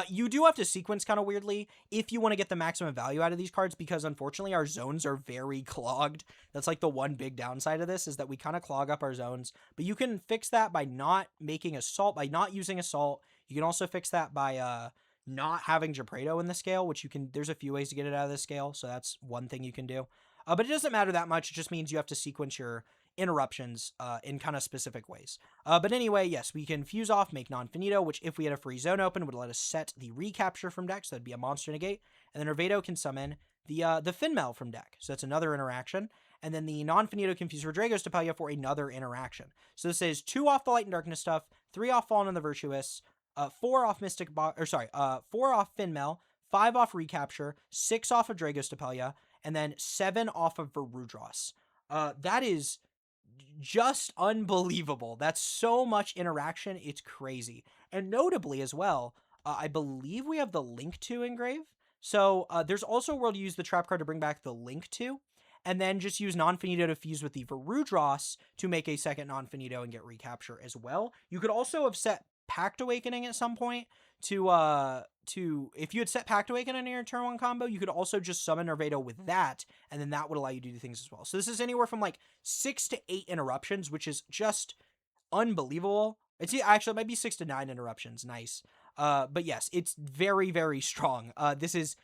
You do have to sequence kind of weirdly if you want to get the maximum value out of these cards, because unfortunately our zones are very clogged. That's like the one big downside of this, is that we kind of clog up our zones, but you can fix that by not making Assault, by not using Assault. You can also fix that by not having Gepredo in the scale, which there's a few ways to get it out of the scale, so that's one thing you can do. But it doesn't matter that much. It just means you have to sequence your interruptions in kind of specific ways. But anyway, yes, we can fuse off, make non-finito, which if we had a free zone open would let us set the recapture from deck, so that'd be a monster negate. And then Nervado can summon the Finmel from deck, so that's another interaction. And then the non-finito can fuse Rodrigo's Tapelia for another interaction. So this is 2 off the Light and Darkness stuff, 3 off Fallen and the Virtuous, 4 off 4 off Finmel, 5 off recapture, 6 off of Drago's Tapelia, and then 7 off of Vrudras. That is just unbelievable. That's so much interaction. It's crazy. And notably as well, I believe we have the Link to engrave. So there's also a world to use the trap card to bring back the Link to, and then just use non-finito to fuse with the Vrudras to make a second non-finito and get recapture as well. You could also have set Pact Awakening at some point to if you had set Pact Awakening in your turn 1 combo, you could also just summon Nervado with that, and then that would allow you to do things as well. So this is anywhere from like 6 to 8 interruptions, which is just unbelievable. Actually, it might be 6 to 9 interruptions. Nice. But yes, it's very, very strong. This is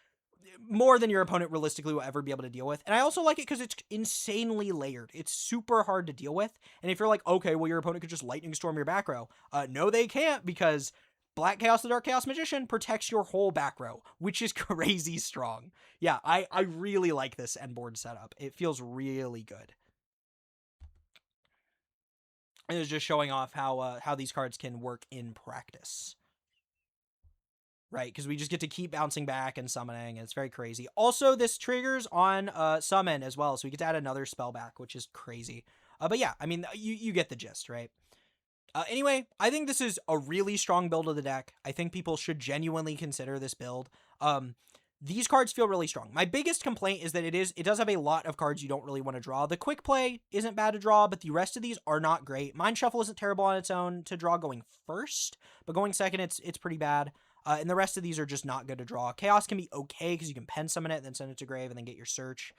more than your opponent realistically will ever be able to deal with. And I also like it because it's insanely layered. It's super hard to deal with. And if you're like, okay, well, your opponent could just Lightning Storm your back row. No, they can't, because Black Chaos, the Dark Chaos Magician, protects your whole back row, which is crazy strong. Yeah, I really like this end board setup. It feels really good. And it's just showing off how these cards can work in practice. Right, because we just get to keep bouncing back and summoning, and it's very crazy. Also, this triggers on summon as well, so we get to add another spell back, which is crazy. But yeah, I mean, you get the gist, right? Anyway, I think this is a really strong build of the deck. I think people should genuinely consider this build. These cards feel really strong. My biggest complaint is that it does have a lot of cards you don't really want to draw. The quick play isn't bad to draw, but the rest of these are not great. Mind Shuffle isn't terrible on its own to draw going first, but going second, it's pretty bad. And the rest of these are just not good to draw. Chaos can be okay because you can pen summon it, then send it to grave, and then get your search.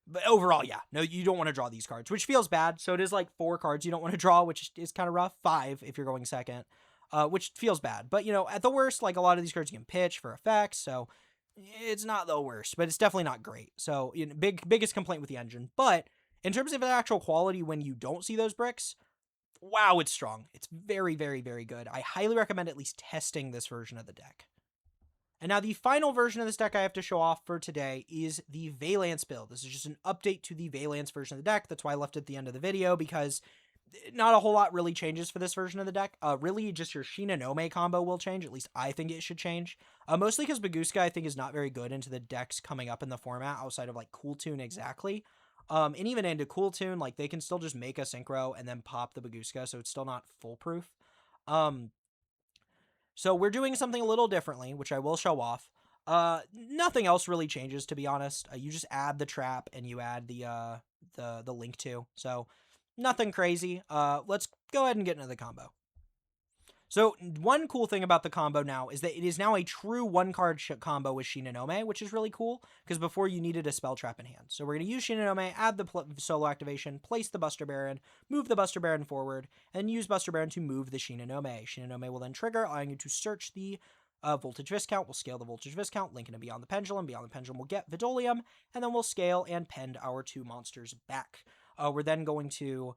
But overall, yeah, no, you don't want to draw these cards, which feels bad. So it is like 4 cards you don't want to draw, which is kind of rough. 5 if you're going second, which feels bad. But, you know, at the worst, like a lot of these cards you can pitch for effects, so it's not the worst, but it's definitely not great. So, you know, biggest complaint with the engine. But in terms of the actual quality when you don't see those bricks, wow, it's strong. It's very, very, very good. I highly recommend at least testing this version of the deck. And now the final version of this deck I have to show off for today is the Vaylantz build. This is just an update to the Vaylantz version of the deck. That's why I left it at the end of the video, because not a whole lot really changes for this version of the deck. Really, just your Shinonome combo will change. At least I think it should change. Mostly because Baguska, I think, is not very good into the decks coming up in the format outside of, like, Cool Tune exactly. And even into Cool Tune, like, they can still just make a Synchro and then pop the Baguska, so it's still not foolproof. So we're doing something a little differently, which I will show off. Nothing else really changes, to be honest. You just add the trap and you add the link to. So nothing crazy. Let's go ahead and get into the combo. So one cool thing about the combo now is that it is now a true one-card combo with Shinonome, which is really cool, because before you needed a spell trap in hand. So we're going to use Shinonome, add the solo activation, place the Buster Baron, move the Buster Baron forward, and use Buster Baron to move the Shinonome. Shinonome will then trigger, allowing you to search the voltage viscount. We'll scale the voltage viscount, link it Beyond the Pendulum. Beyond the Pendulum will get Vidolium, and then we'll scale and pend our two monsters back. We're then going to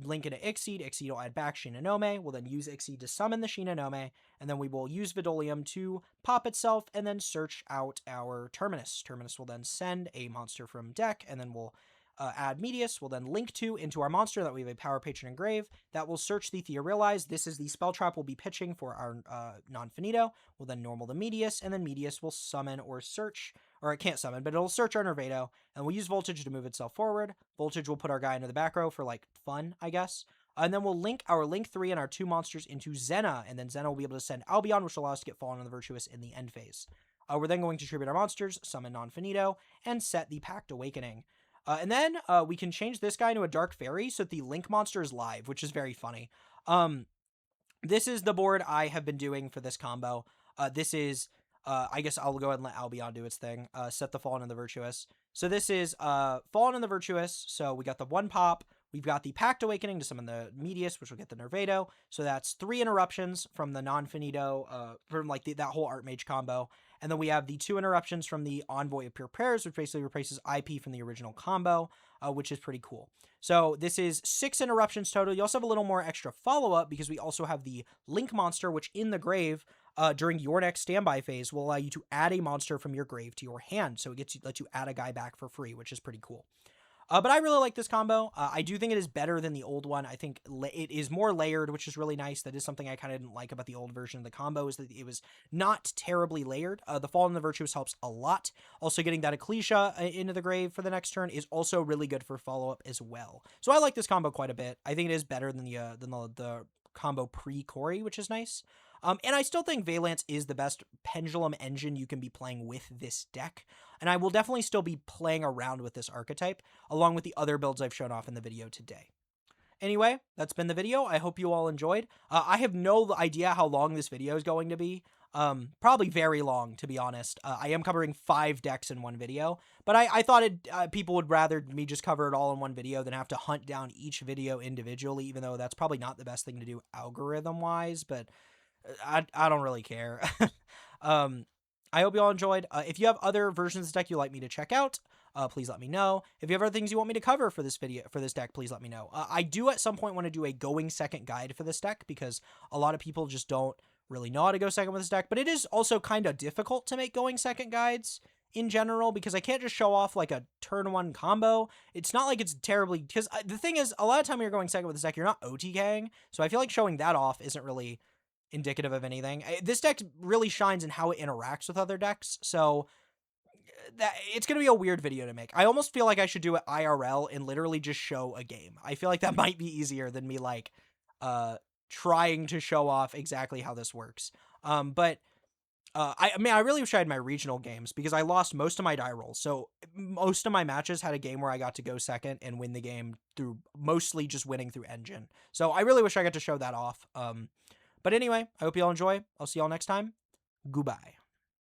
link into Exceed. Exceed will add back Shinonome. We'll then use Exceed to summon the Shinonome, and then we will use Vidolium to pop itself and then search out our Terminus. Terminus will then send a monster from deck, and then we'll add Medius. We'll then link to into our monster that we have a Power Patron Engrave that will search the Theorealize. This is the spell trap we'll be pitching for our non-finito. We'll then normal the Medius, and then Medius will summon or search, or it can't summon, but it'll search our Nervado, and we'll use Voltage to move itself forward. Voltage will put our guy into the back row for, like, fun, I guess. And then we'll link our Link 3 and our two monsters into Zena, and then Zena will be able to send Albion, which will allow us to get Fallen on the Virtuous in the end phase. We're then going to tribute our monsters, summon non-finito, and set the Pact Awakening. And then we can change this guy into a Dark Fairy so that the Link monster is live, which is very funny. This is the board I have been doing for this combo. This is, I guess I'll go ahead and let Albion do its thing. Set the Fallen and the Virtuous. So this is Fallen and the Virtuous. So we got the 1 pop. We've got the Pact Awakening to summon the Medius, which will get the Nervado. So that's 3 interruptions from the non-finito, from like that whole Archmage combo. And then we have the 2 interruptions from the Envoy of Pure Prayers, which basically replaces IP from the original combo, which is pretty cool. So this is 6 interruptions total. You also have a little more extra follow-up because we also have the Link monster, which in the grave, during your next standby phase, will allow you to add a monster from your grave to your hand. So it lets you add a guy back for free, which is pretty cool. But I really like this combo. I do think it is better than the old one. I think it is more layered, which is really nice. That is something I kind of didn't like about the old version of the combo, is that it was not terribly layered. The Fallen and the Virtuous helps a lot. Also, getting that Ecclesia into the grave for the next turn is also really good for follow-up as well. So I like this combo quite a bit. I think it is better than the combo pre-Corey, which is nice. And I still think Vaylantz is the best pendulum engine you can be playing with this deck. And I will definitely still be playing around with this archetype, along with the other builds I've shown off in the video today. Anyway, that's been the video. I hope you all enjoyed. I have no idea how long this video is going to be. Probably very long, to be honest. I am covering 5 decks in one video, but I thought people would rather me just cover it all in one video than have to hunt down each video individually, even though that's probably not the best thing to do algorithm-wise, but I don't really care. I hope you all enjoyed. If you have other versions of this deck you'd like me to check out, please let me know. If you have other things you want me to cover for this video, for this deck, please let me know. I do at some point want to do a going second guide for this deck, because a lot of people just don't really know how to go second with this deck, but it is also kind of difficult to make going second guides in general, because I can't just show off like a turn 1 combo. It's not like it's terribly, because the thing is, a lot of time when you're going second with this deck, you're not OTKing, so I feel like showing that off isn't really indicative of anything. This deck really shines in how it interacts with other decks, so it's going to be a weird video to make. I almost feel like I should do it IRL and literally just show a game. I feel like that might be easier than me like trying to show off exactly how this works. But I mean, I really wish I had my regional games, because I lost most of my die rolls. So most of my matches had a game where I got to go second and win the game through mostly just winning through engine. So I really wish I got to show that off. But anyway, I hope you all enjoy. I'll see y'all next time. Goodbye.